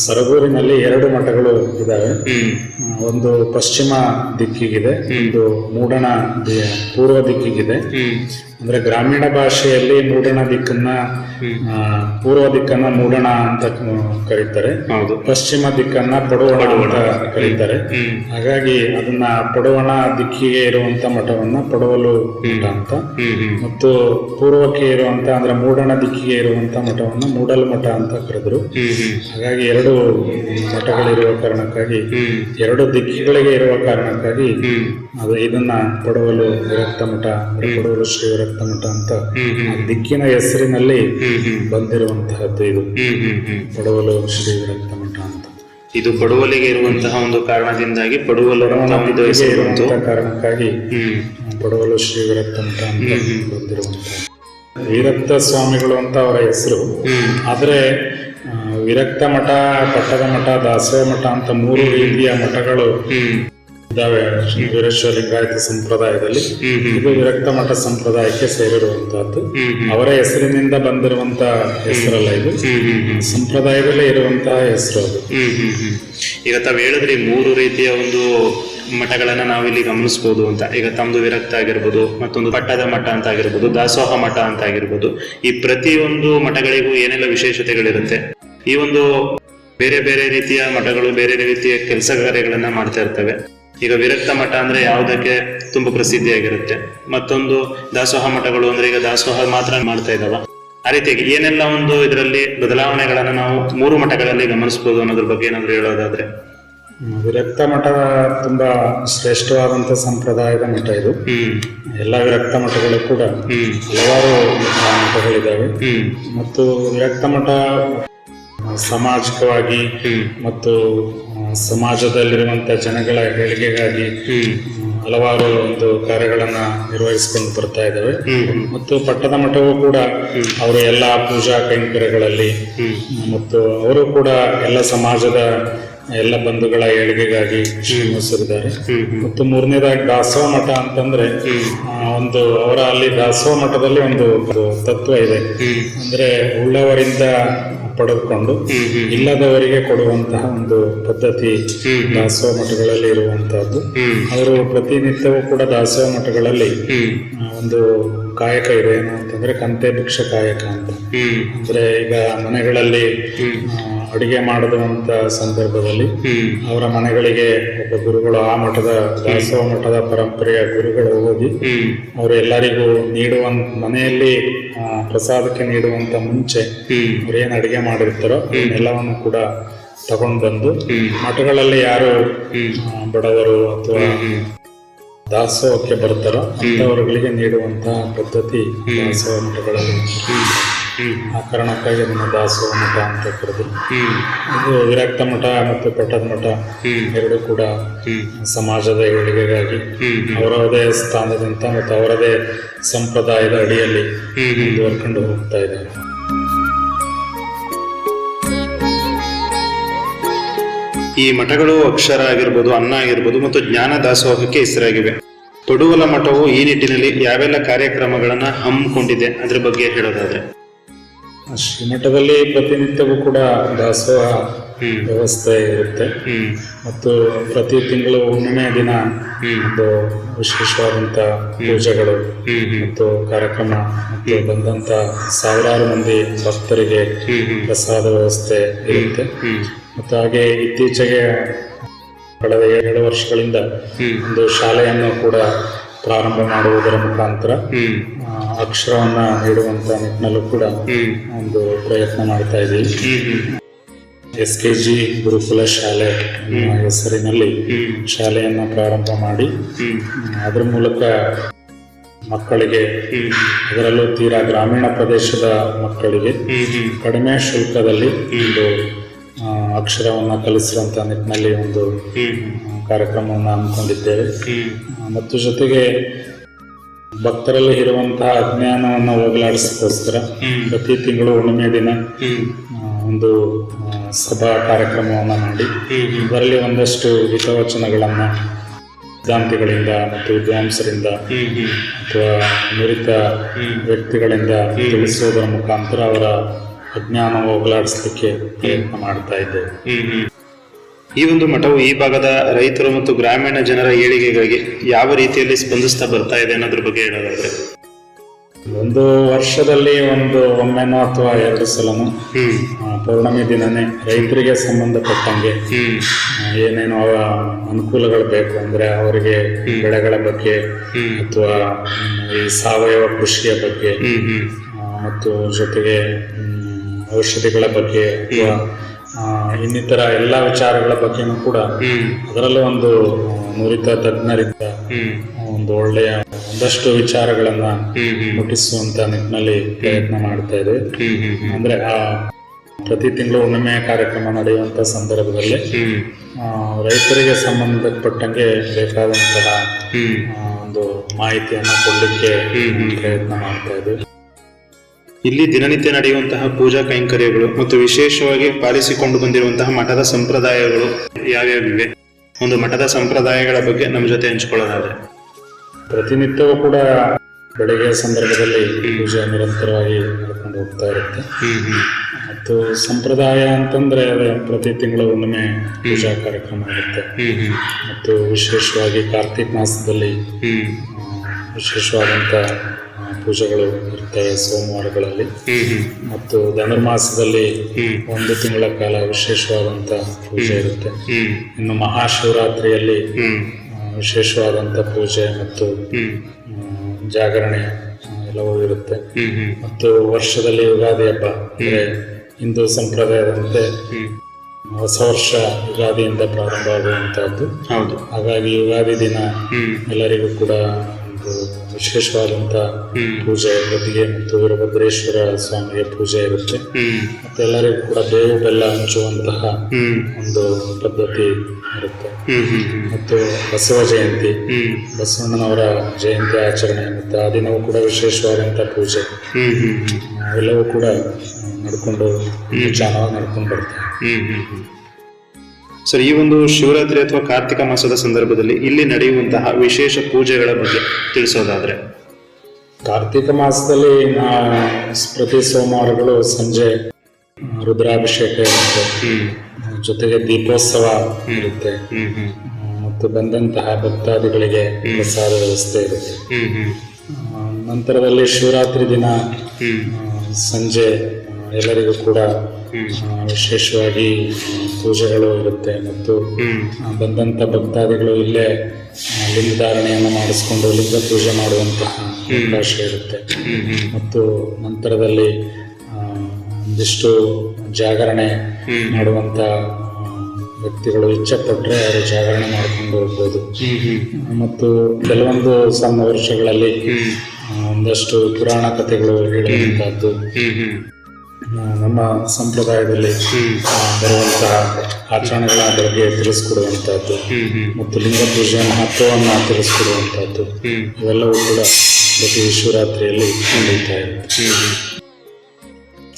ಸರಗೂರಿನಲ್ಲಿ 2 ಮಠಗಳು ಇದಾವೆ. ಒಂದು ಪಶ್ಚಿಮ ದಿಕ್ಕಿಗಿದೆ, ಒಂದು ಮೂಡಣ ಪೂರ್ವ ದಿಕ್ಕಿಗಿದೆ. ಅಂದ್ರೆ ಗ್ರಾಮೀಣ ಭಾಷೆಯಲ್ಲಿ ಮೂಡಣ ದಿಕ್ಕನ್ನ, ಪೂರ್ವ ದಿಕ್ಕನ್ನ ಮೂಡಣ ಅಂತ ಕರೀತಾರೆ, ಪಶ್ಚಿಮ ದಿಕ್ಕನ್ನ ಪಡುವಣ ಅಂತ ಕರೀತಾರೆ. ಹಾಗಾಗಿ ಅದನ್ನ ಪಡುವಣ ದಿಕ್ಕಿಗೆ ಇರುವಂತ ಮಠವನ್ನ ಪಡುವಲು ಮಠ ಅಂತ, ಮತ್ತು ಪೂರ್ವಕ್ಕೆ ಇರುವಂತ ಅಂದ್ರೆ ಮೂಡಣ ದಿಕ್ಕಿಗೆ ಇರುವಂತ ಮಠವನ್ನ ಮೂಡಲ್ ಮಠ ಅಂತ ಕರೆದ್ರು. ಹಾಗಾಗಿ 2 ಮಠಗಳಿರುವ ಕಾರಣಕ್ಕಾಗಿ, 2 ದಿಕ್ಕಿಗಳಿಗೆ ಇರುವ ಕಾರಣಕ್ಕಾಗಿ ಅದು ಇದನ್ನ ಪಡುವಲು ವಿರಕ್ತ ಮಠ, ಪಡುವಲು ಶ್ರೀ ವಿರಕ್ತ ಮಠ ಅಂತ ದಿಕ್ಕಿನ ಹೆಸರಿನಲ್ಲಿ ಬಂದಿರುವಂತಹದ್ದು ಇದು ಪಡುವಲು ಶ್ರೀ ವಿರಕ್ತ ಮಠ ಅಂತ. ಇದು ಪಡುವಲಿಗೆ ಇರುವಂತಹ ಒಂದು ಕಾರಣದಿಂದಾಗಿ ಪಡುವಲು ಕಾರಣಕ್ಕಾಗಿ ಪಡುವಲು ಶ್ರೀ ವಿರಕ್ತ ಮಠ ಅಂತ ಬಂದಿರುವಂತಹ. ವಿರಕ್ತ ಸ್ವಾಮಿಗಳು ಅಂತ ಅವರ ಹೆಸರು. ಆದ್ರೆ ವಿರಕ್ತ ಮಠ, ಪಟ್ಟದ ಮಠ, ದಾಸೋಹ ಮಠ ಅಂತ 3 ರೀತಿಯ ಮಠಗಳು ಇದಾವೆ ವೀರಶೈವ ಲಿಂಗಾಯತ ಸಂಪ್ರದಾಯದಲ್ಲಿ. ಇದು ವಿರಕ್ತ ಮಠ ಸಂಪ್ರದಾಯಕ್ಕೆ ಸೇರಿರುವಂತಹದ್ದು. ಅವರ ಹೆಸರಿನಿಂದ ಬಂದಿರುವಂತ ಹೆಸರಲ್ಲ, ಇದು ಸಂಪ್ರದಾಯದಲ್ಲೇ ಇರುವಂತಹ ಹೆಸರು ಅದು. ಈಗ ತಾವ್ ಹೇಳಿದ್ರಿ 3 ರೀತಿಯ ಒಂದು ಮಠಗಳನ್ನ ನಾವಿಲ್ಲಿ ಗಮನಿಸಬಹುದು ಅಂತ. ಈಗ ತಮ್ದು ವಿರಕ್ತ ಆಗಿರ್ಬೋದು, ಮತ್ತೊಂದು ಪಟ್ಟದ ಮಠ ಅಂತ ಆಗಿರ್ಬೋದು, ದಾಸೋಹ ಮಠ ಅಂತ ಆಗಿರ್ಬೋದು. ಈ ಪ್ರತಿಯೊಂದು ಮಠಗಳಿಗೂ ಏನೆಲ್ಲ ವಿಶೇಷತೆಗಳಿರುತ್ತೆ? ಈ ಒಂದು ಬೇರೆ ಬೇರೆ ರೀತಿಯ ಮಠಗಳು ಬೇರೆ ರೀತಿಯ ಕೆಲಸ ಕಾರ್ಯಗಳನ್ನ ಮಾಡ್ತಾ ಇರ್ತವೆ. ಈಗ ವಿರಕ್ತ ಮಠ ಅಂದ್ರೆ ಯಾವುದಕ್ಕೆ ತುಂಬಾ ಪ್ರಸಿದ್ಧಿಯಾಗಿರುತ್ತೆ, ಮತ್ತೊಂದು ದಾಸೋಹ ಮಠಗಳು ಅಂದ್ರೆ ಈಗ ದಾಸೋಹ ಮಾತ್ರ ಮಾಡ್ತಾ ಇದ್ದಾವ. ಆ ರೀತಿಯಾಗಿ ಏನೆಲ್ಲ ಒಂದು ಇದರಲ್ಲಿ ಬದಲಾವಣೆಗಳನ್ನ ನಾವು 3 ಮಠಗಳಲ್ಲಿ ಗಮನಿಸಬಹುದು ಅನ್ನೋದ್ರ ಬಗ್ಗೆ ಏನಾದ್ರು ಹೇಳೋದಾದ್ರೆ? ವಿರಕ್ತ ಮಠ ತುಂಬಾ ಶ್ರೇಷ್ಠವಾದಂತ ಸಂಪ್ರದಾಯದ ಮಠ ಇದು. ಎಲ್ಲ ವಿರಕ್ತ ಮಠಗಳು ಕೂಡ ಹಲವಾರು ಮಠಗಳಿದ್ದಾವೆ. ಮತ್ತು ವಿರಕ್ತ ಮಠ ಸಾಮಾಜಿಕವಾಗಿ ಮತ್ತು ಸಮಾಜದಲ್ಲಿರುವಂತಹ ಜನಗಳ ಏಳಿಗೆಗಾಗಿ ಹಲವಾರು ಒಂದು ಕಾರ್ಯಗಳನ್ನ ನಿರ್ವಹಿಸಿಕೊಂಡು ಬರ್ತಾ ಇದ್ದಾವೆ. ಮತ್ತು ಪಟ್ಟದ ಮಠವು ಕೂಡ ಅವರು ಎಲ್ಲ ಪೂಜಾ ಕೈಂಕರ್ಯಗಳಲ್ಲಿ ಮತ್ತು ಅವರು ಕೂಡ ಎಲ್ಲ ಸಮಾಜದ ಎಲ್ಲ ಬಂಧುಗಳ ಏಳಿಗೆಗಾಗಿ ಶ್ರಮಿಸಿದ್ದಾರೆ. ಮತ್ತು 3ನೇದಾಗಿ ದಾಸೋಹ ಮಠ ಅಂತಂದ್ರೆ ಒಂದು ಅವರ ಅಲ್ಲಿ ದಾಸೋಹ ಮಠದಲ್ಲಿ ಒಂದು ತತ್ವ ಇದೆ. ಅಂದ್ರೆ ಉಳ್ಳವರಿಂದ ಪಡೆದುಕೊಂಡು ಇಲ್ಲದವರಿಗೆ ಕೊಡುವಂತಹ ಒಂದು ಪದ್ಧತಿ ದಾಸೋಹ ಮಠಗಳಲ್ಲಿ ಇರುವಂತಹದ್ದು. ಅವರು ಪ್ರತಿನಿತ್ಯವೂ ಕೂಡ ದಾಸೋಹ ಮಠಗಳಲ್ಲಿ ಒಂದು ಕಾಯಕ ಇದೆ, ಏನು ಅಂತಂದ್ರೆ ಕಂತೆ ಭಿಕ್ಷ ಕಾಯಕ ಅಂತ. ಅಂದ್ರೆ ಈಗ ಮನೆಗಳಲ್ಲಿ ಅಡಿಗೆ ಮಾಡುವಂತ ಸಂದರ್ಭದಲ್ಲಿ ಅವರ ಮನೆಗಳಿಗೆ ಒಬ್ಬ ಗುರುಗಳು, ಆ ಮಠದ ದಾಸೋಹ ಮಠದ ಪರಂಪರೆಯ ಗುರುಗಳು ಹೋಗಿ ಅವರು ಎಲ್ಲರಿಗೂ ಮನೆಯಲ್ಲಿ ಪ್ರಸಾದಕ್ಕೆ ನೀಡುವಂತ ಮುಂಚೆ ಅವ್ರೇನ್ ಅಡಿಗೆ ಮಾಡಿರ್ತಾರೋ ಎಲ್ಲವನ್ನು ಕೂಡ ತಗೊಂಡು ಬಂದು ಮಠಗಳಲ್ಲಿ ಯಾರು ಬಡವರು ಅಥವಾ ದಾಸೋಹಕ್ಕೆ ಬರ್ತಾರೋ ಅಂತವರುಗಳಿಗೆ ನೀಡುವಂತಹ ಪದ್ಧತಿ ದಾಸೋಹ ಮಠಗಳಲ್ಲಿ. ಆ ಕಾರಣಕ್ಕಾಗಿ ಅದನ್ನು ದಾಸೋಹ ಮಠ ಅಂತ ಕರೆದ್ರು. ಇದು ವಿರಕ್ತ ಮಠ ಮತ್ತು ಪಟ್ಟದ ಮಠ 2 ಕೂಡ ಸಮಾಜದ ಏಳಿಗೆಗಾಗಿ ಅವರದೇ ಸ್ಥಾನದಿಂದ ಮತ್ತು ಅವರದೇ ಸಂಪ್ರದಾಯದ ಅಡಿಯಲ್ಲಿ ಮುಂದುವರ್ಕೊಂಡು ಹೋಗ್ತಾ ಇದ್ದಾರೆ. ಈ ಮಠಗಳು ಅಕ್ಷರ ಆಗಿರ್ಬೋದು, ಅನ್ನ ಆಗಿರ್ಬೋದು ಮತ್ತು ಜ್ಞಾನ ದಾಸೋಹಕ್ಕೆ ಹೆಸರಾಗಿವೆ. ಪಡುವಲ ಮಠವು ಈ ನಿಟ್ಟಿನಲ್ಲಿ ಯಾವೆಲ್ಲ ಕಾರ್ಯಕ್ರಮಗಳನ್ನ ಹಮ್ಮಿಕೊಂಡಿದೆ ಅದ್ರ ಬಗ್ಗೆ ಹೇಳೋದಾದ್ರೆ? ಶ್ರೀಮಠದಲ್ಲಿ ಪ್ರತಿನಿತ್ಯವೂ ಕೂಡ ದಾಸೋಹ ವ್ಯವಸ್ಥೆ ಇರುತ್ತೆ ಮತ್ತು ಪ್ರತಿ ತಿಂಗಳು ಹುಣ್ಣಿಮೆ ದಿನ ಒಂದು ವಿಶೇಷವಾದಂತ ಪೂಜೆಗಳು ಮತ್ತು ಕಾರ್ಯಕ್ರಮ ಮತ್ತು ಬಂದಂತ ಸಾವಿರಾರು ಮಂದಿ ಭಕ್ತರಿಗೆ ಪ್ರಸಾದ ವ್ಯವಸ್ಥೆ ಇರುತ್ತೆ. ಮತ್ತು ಹಾಗೆ ಇತ್ತೀಚೆಗೆ ಕಳೆದ 7 ವರ್ಷಗಳಿಂದ ಒಂದು ಶಾಲೆಯನ್ನು ಕೂಡ ಪ್ರಾರಂಭ ಮಾಡುವುದರ ಮುಖಾಂತರ ಅಕ್ಷರವನ್ನ ನೀಡುವಂತ ನಿಟ್ಟಿನಲ್ಲೂ ಕೂಡ ಒಂದು ಪ್ರಯತ್ನ ಮಾಡ್ತಾ ಇದ್ದೀವಿ. SKG ಗುರುಕುಲ ಶಾಲೆ ಎನ್ನುವ ಹೆಸರಿನಲ್ಲಿ ಶಾಲೆಯನ್ನು ಪ್ರಾರಂಭ ಮಾಡಿ ಅದರ ಮೂಲಕ ಮಕ್ಕಳಿಗೆ, ಅದರಲ್ಲೂ ತೀರಾ ಗ್ರಾಮೀಣ ಪ್ರದೇಶದ ಮಕ್ಕಳಿಗೆ ಕಡಿಮೆ ಶುಲ್ಕದಲ್ಲಿ ಒಂದು ಅಕ್ಷರವನ್ನು ಕಲಿಸುವಂತ ನಿಟ್ಟಿನಲ್ಲಿ ಒಂದು ಕಾರ್ಯಕ್ರಮವನ್ನು ಹಮ್ಮಿಕೊಂಡಿದ್ದೇವೆ. ಮತ್ತು ಜೊತೆಗೆ ಭಕ್ತರಲ್ಲಿ ಇರುವಂತಹ ಅಜ್ಞಾನವನ್ನು ಹೋಗಲಾಡಿಸೋಸ್ಕರ ಪ್ರತಿ ತಿಂಗಳು ಹುಣ್ಣಿಮೆ ದಿನ ಒಂದು ಸಭಾ ಕಾರ್ಯಕ್ರಮವನ್ನು ಮಾಡಿ ಅದರಲ್ಲಿ ಒಂದಷ್ಟು ಹಿತವಚನಗಳನ್ನ ಸಿದ್ಧಾಂತಿಗಳಿಂದ ಮತ್ತು ವಿದ್ವಾಂಸರಿಂದ ಅಥವಾ ನುರಿತ ವ್ಯಕ್ತಿಗಳಿಂದ ತಿಳಿಸುವುದರ ಮುಖಾಂತರ ಅವರ ಅಜ್ಞಾನ ಹೋಗಲಾಡಿಸಲಿಕ್ಕೆ ಪ್ರಯತ್ನ ಮಾಡ್ತಾ ಇದ್ದೇವೆ. ಈ ಒಂದು ಮಠವು ಈ ಭಾಗದ ರೈತರು ಮತ್ತು ಗ್ರಾಮೀಣ ಜನರ ಏಳಿಗೆಗಾಗಿ ಯಾವ ರೀತಿಯಲ್ಲಿ ಸ್ಪಂದಿಸ್ತಾ ಬರ್ತಾ ಇದೆ ಅನ್ನೋದ್ರ ಬಗ್ಗೆ ಹೇಳೋದಾದ್ರೆ? ಒಂದು ವರ್ಷದಲ್ಲಿ ಒಮ್ಮೆನೋ ಅಥವಾ 2 ಸಲನೋ ಪೌರ್ಣಮಿ ದಿನನೇ ರೈತರಿಗೆ ಸಂಬಂಧಪಟ್ಟಂಗೆ ಏನೇನು ಅವರ ಅನುಕೂಲಗಳು ಬೇಕು ಅಂದ್ರೆ ಅವರಿಗೆ ಬೆಳೆಗಳ ಬಗ್ಗೆ ಅಥವಾ ಈ ಸಾವಯವ ಕೃಷಿಯ ಬಗ್ಗೆ ಮತ್ತು ಜೊತೆಗೆ ಔಷಧಿಗಳ ಬಗ್ಗೆ ಅಥವಾ ಇನ್ನಿತರ ಎಲ್ಲ ವಿಚಾರಗಳ ಬಗ್ಗೆನೂ ಕೂಡ ಅದರಲ್ಲೂ ಒಂದು ನುರಿತ ತಜ್ಞರಿಂದ ಒಂದು ಒಳ್ಳೆಯ ಒಂದಷ್ಟು ವಿಚಾರಗಳನ್ನ ಮುಟ್ಟಿಸುವಂತ ನಿಟ್ಟಿನಲ್ಲಿ ಪ್ರಯತ್ನ ಮಾಡ್ತಾ ಇದ್ದೇವೆ. ಅಂದ್ರೆ ಆ ಪ್ರತಿ ತಿಂಗಳು ಹುಣ್ಣಿಮೆ ಕಾರ್ಯಕ್ರಮ ನಡೆಯುವಂತ ಸಂದರ್ಭದಲ್ಲಿ ರೈತರಿಗೆ ಸಂಬಂಧಪಟ್ಟಂಗೆ ಬೇಕಾದಂತಹ ಒಂದು ಮಾಹಿತಿಯನ್ನು ಕೊಡ್ಲಿಕ್ಕೆ ಪ್ರಯತ್ನ ಮಾಡ್ತಾ ಇದ್ದೇವೆ. ಇಲ್ಲಿ ದಿನನಿತ್ಯ ನಡೆಯುವಂತಹ ಪೂಜಾ ಕೈಂಕರ್ಯಗಳು ಮತ್ತು ವಿಶೇಷವಾಗಿ ಪಾಲಿಸಿಕೊಂಡು ಬಂದಿರುವಂತಹ ಮಠದ ಸಂಪ್ರದಾಯಗಳು ಯಾವ್ಯಾವಿವೆ? ಒಂದು ಮಠದ ಸಂಪ್ರದಾಯಗಳ ಬಗ್ಗೆ ನಮ್ಮ ಜೊತೆ ಹಂಚಿಕೊಳ್ಳೋದಾದ್ರೆ? ಪ್ರತಿನಿತ್ಯವೂ ಕೂಡ ಬೆಳಗ್ಗೆ ಸಂದರ್ಭದಲ್ಲಿ ಪೂಜೆ ನಿರಂತರವಾಗಿ ನಡ್ಕೊಂಡು ಹೋಗ್ತಾ ಇರುತ್ತೆ. ಮತ್ತು ಸಂಪ್ರದಾಯ ಅಂತಂದ್ರೆ ಪ್ರತಿ ತಿಂಗಳು ಹುಣ್ಣಿಮೆ ಪೂಜಾ ಕಾರ್ಯಕ್ರಮ ಇರುತ್ತೆ. ಮತ್ತು ವಿಶೇಷವಾಗಿ ಕಾರ್ತಿಕ್ ಮಾಸದಲ್ಲಿ ವಿಶೇಷವಾದಂತ ಪೂಜೆಗಳು ಇರ್ತವೆ ಸೋಮವಾರಗಳಲ್ಲಿ. ಮತ್ತು ಧನುರ್ಮಾಸದಲ್ಲಿ 1 ತಿಂಗಳ ಕಾಲ ವಿಶೇಷವಾದಂತ ಪೂಜೆ ಇರುತ್ತೆ. ಇನ್ನು ಮಹಾಶಿವರಾತ್ರಿಯಲ್ಲಿ ವಿಶೇಷವಾದಂತ ಪೂಜೆ ಮತ್ತು ಜಾಗರಣೆ ಎಲ್ಲವೂ ಇರುತ್ತೆ. ಮತ್ತು ವರ್ಷದಲ್ಲಿ ಯುಗಾದಿ ಹಬ್ಬ ಅಂದ್ರೆ ಹಿಂದೂ ಸಂಪ್ರದಾಯದಂತೆ ಹೊಸ ವರ್ಷ ಯುಗಾದಿಯಿಂದ ಪ್ರಾರಂಭ ಆಗುವಂತಹದ್ದು. ಹಾಗಾಗಿ ಯುಗಾದಿ ದಿನ ಎಲ್ಲರಿಗೂ ಕೂಡ ಒಂದು ವಿಶೇಷವಾದಂತ ಪೂಜೆ, ಗದ್ದಿಗೆ ಮತ್ತು ವೀರಭದ್ರೇಶ್ವರ ಸ್ವಾಮಿಗೆ ಪೂಜೆ ಇರುತ್ತೆ. ಮತ್ತೆ ಎಲ್ಲರಿಗೂ ಕೂಡ ಬೇವು ಬೆಲ್ಲ ಹಂಚುವಂತಹ ಒಂದು ಪದ್ಧತಿ ಇರುತ್ತೆ. ಮತ್ತು ಬಸವ ಜಯಂತಿ, ಬಸವಣ್ಣನವರ ಜಯಂತಿ ಆಚರಣೆ ಮತ್ತು ಆ ದಿನವೂ ಕೂಡ ವಿಶೇಷವಾದಂತ ಪೂಜೆ ಎಲ್ಲವೂ ಕೂಡ ನಡ್ಕೊಂಡು ಚೆನ್ನಾಗಿ ನಡ್ಕೊಂಡು ಬರ್ತಾರೆ. ಸರ್, ಈ ಒಂದು ಶಿವರಾತ್ರಿ ಅಥವಾ ಕಾರ್ತಿಕ ಮಾಸದ ಸಂದರ್ಭದಲ್ಲಿ ಇಲ್ಲಿ ನಡೆಯುವಂತಹ ವಿಶೇಷ ಪೂಜೆಗಳ ಬಗ್ಗೆ ತಿಳಿಸೋದಾದ್ರೆ? ಕಾರ್ತಿಕ ಮಾಸದಲ್ಲಿ ಪ್ರತಿ ಸೋಮವಾರಗಳು ಸಂಜೆ ರುದ್ರಾಭಿಷೇಕ ಇರುತ್ತೆ, ಜೊತೆಗೆ ದೀಪೋತ್ಸವ ಇರುತ್ತೆ. ಮತ್ತು ಬಂದಂತಹ ಭಕ್ತಾದಿಗಳಿಗೆ ಪ್ರಸಾದ ವ್ಯವಸ್ಥೆ ಇರುತ್ತೆ. ನಂತರದಲ್ಲಿ ಶಿವರಾತ್ರಿ ದಿನ ಸಂಜೆ ಎಲ್ಲರಿಗೂ ಕೂಡ ವಿಶೇಷವಾಗಿ ಪೂಜೆಗಳು ಇರುತ್ತೆ. ಮತ್ತು ಬಂದಂತ ಭಕ್ತಾದಿಗಳು ಇಲ್ಲೇ ಲಿಂಗಧಾರಣೆಯನ್ನು ಮಾಡಿಸ್ಕೊಂಡು ಲಿಂಗ ಪೂಜೆ ಮಾಡುವಂತಹ ಅವಕಾಶ ಇರುತ್ತೆ. ಮತ್ತು ನಂತರದಲ್ಲಿ ಒಂದಿಷ್ಟು ಜಾಗರಣೆ ಮಾಡುವಂತ ವ್ಯಕ್ತಿಗಳು ಇಚ್ಛೆಪಟ್ಟರೆ ಅವರು ಜಾಗರಣೆ ಮಾಡಿಕೊಂಡು ಹೋಗ್ಬೋದು. ಮತ್ತು ಕೆಲವೊಂದು ಸಣ್ಣ ವರ್ಷಗಳಲ್ಲಿ ಒಂದಷ್ಟು ಪುರಾಣ ಕಥೆಗಳು ಹೇಳುವಂತಹದ್ದು, ನಮ್ಮ ಸಂಪ್ರದಾಯದಲ್ಲಿ ಬರುವಂತಹ ಆಚರಣೆಗಳ ಬಗ್ಗೆ ತಿಳಿಸ್ಕೊಡುವಂತಹದ್ದು ಮತ್ತು ಲಿಂಗ ಪೂಜೆಯ ಮಹತ್ವವನ್ನು ತಿಳಿಸ್ಕೊಡುವಂತಹದ್ದು ಇವೆಲ್ಲವೂ ಕೂಡ ಪ್ರತಿ ಶಿವರಾತ್ರಿಯಲ್ಲಿ ನಡೀತಾ ಇರುತ್ತೆ.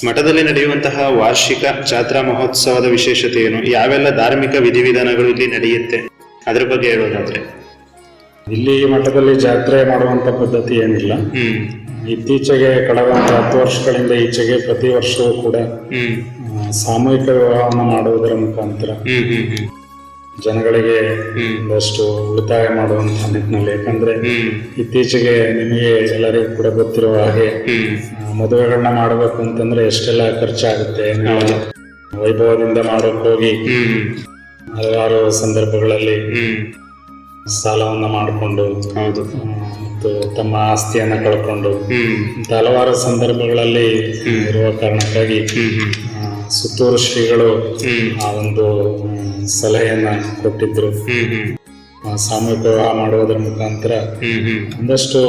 ಮಠದಲ್ಲಿ ನಡೆಯುವಂತಹ ವಾರ್ಷಿಕ ಜಾತ್ರಾ ಮಹೋತ್ಸವದ ವಿಶೇಷತೆ ಏನು? ಯಾವೆಲ್ಲ ಧಾರ್ಮಿಕ ವಿಧಿವಿಧಾನಗಳು ಇಲ್ಲಿ ನಡೆಯುತ್ತೆ ಅದ್ರ ಬಗ್ಗೆ ಹೇಳೋದಾದ್ರೆ? ಇಲ್ಲಿ ಮಠದಲ್ಲಿ ಜಾತ್ರೆ ಮಾಡುವಂತ ಪದ್ಧತಿ ಏನಿಲ್ಲ. ಇತ್ತೀಚೆಗೆ ಕಳೆದ 10 ವರ್ಷಗಳಿಂದ ಈಚೆಗೆ ಪ್ರತಿ ವರ್ಷವೂ ಕೂಡ ಸಾಮೂಹಿಕ ವಿವಾಹವನ್ನು ಮಾಡುವುದರ ಮುಖಾಂತರ ಜನಗಳಿಗೆ ಒಂದಷ್ಟು ಉಳಿತಾಯ ಮಾಡುವಂತಹ ನಿಟ್ಟಿನಲ್ಲಿ, ಯಾಕಂದ್ರೆ ಇತ್ತೀಚೆಗೆ ನಿಮಗೆ ಎಲ್ಲರಿಗೂ ಕೂಡ ಗೊತ್ತಿರುವ ಹಾಗೆ ಮದುವೆಗಳನ್ನ ಮಾಡಬೇಕು ಅಂತಂದ್ರೆ ಎಷ್ಟೆಲ್ಲ ಖರ್ಚಾಗುತ್ತೆ. ವೈಭವದಿಂದ ಮಾಡೋಕೆ ಹೋಗಿ ಹಲವಾರು ಸಂದರ್ಭಗಳಲ್ಲಿ ಸಾಲವನ್ನ ಮಾಡಿಕೊಂಡು ಮತ್ತು ತಮ್ಮ ಆಸ್ತಿಯನ್ನ ಕಳ್ಕೊಂಡು ಹಲವಾರು ಸಂದರ್ಭಗಳಲ್ಲಿ ಇರುವ ಕಾರಣಕ್ಕಾಗಿ ಸುತ್ತೂರು ಶ್ರೀಗಳು ಆ ಒಂದು ಸಲಹೆಯನ್ನ ಕೊಟ್ಟಿದ್ರು. ಸಾಮೂಹಿಕ ವಿವಾಹ ಮಾಡುವುದರ ಮುಖಾಂತರ ಒಂದಷ್ಟು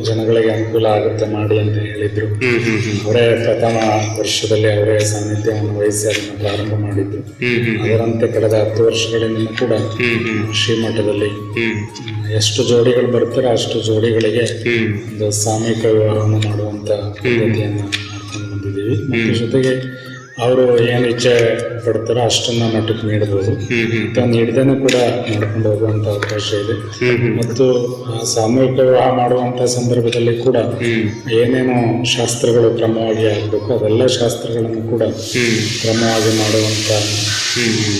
ಜನಗಳಿಗೆ ಅನುಕೂಲ ಆಗುತ್ತೆ ಮಾಡಿ ಅಂತ ಹೇಳಿದ್ರು. ಅವರೇ ಪ್ರಥಮ ವರ್ಷದಲ್ಲಿ ಅವರೇ ಸಾನ್ನಿಧ್ಯವನ್ನು ವಹಿಸಿ ಅದನ್ನು ಪ್ರಾರಂಭ ಮಾಡಿದ್ರು. ಅದರಂತೆ ಕಳೆದ 10 ವರ್ಷಗಳಿಂದ ಕೂಡ ಶ್ರೀಮಠದಲ್ಲಿ ಎಷ್ಟು ಜೋಡಿಗಳು ಬರ್ತಾರೆ ಅಷ್ಟು ಜೋಡಿಗಳಿಗೆ ಒಂದು ಸಾಮೂಹಿಕ ವಿವಾಹವನ್ನು ಮಾಡುವಂತ ಪದ್ಧತಿಯನ್ನ ಮಾಡ್ಕೊಂಡು ಬಂದಿದ್ದೀವಿ. ಮತ್ತು ಜೊತೆಗೆ ಅವರು ಏನು ಇಚ್ಛೆ ಪಡ್ತಾರೋ ಅಷ್ಟನ್ನ ಮಟ್ಟಕ್ಕೆ ನೀಡಬಹುದು, ನೀಡದೇನೆ ಕೂಡ ನಡ್ಕೊಂಡು ಹೋಗುವಂತ ಅವಕಾಶ ಇದೆ. ಮತ್ತು ಸಾಮೂಹಿಕ ವಿವಾಹ ಮಾಡುವಂತ ಸಂದರ್ಭದಲ್ಲಿ ಕೂಡ ಏನೇನು ಶಾಸ್ತ್ರಗಳು ಕ್ರಮವಾಗಿ ಆಗಬೇಕು ಅದೆಲ್ಲ ಶಾಸ್ತ್ರಗಳನ್ನು ಕೂಡ ಕ್ರಮವಾಗಿ ಮಾಡುವಂತ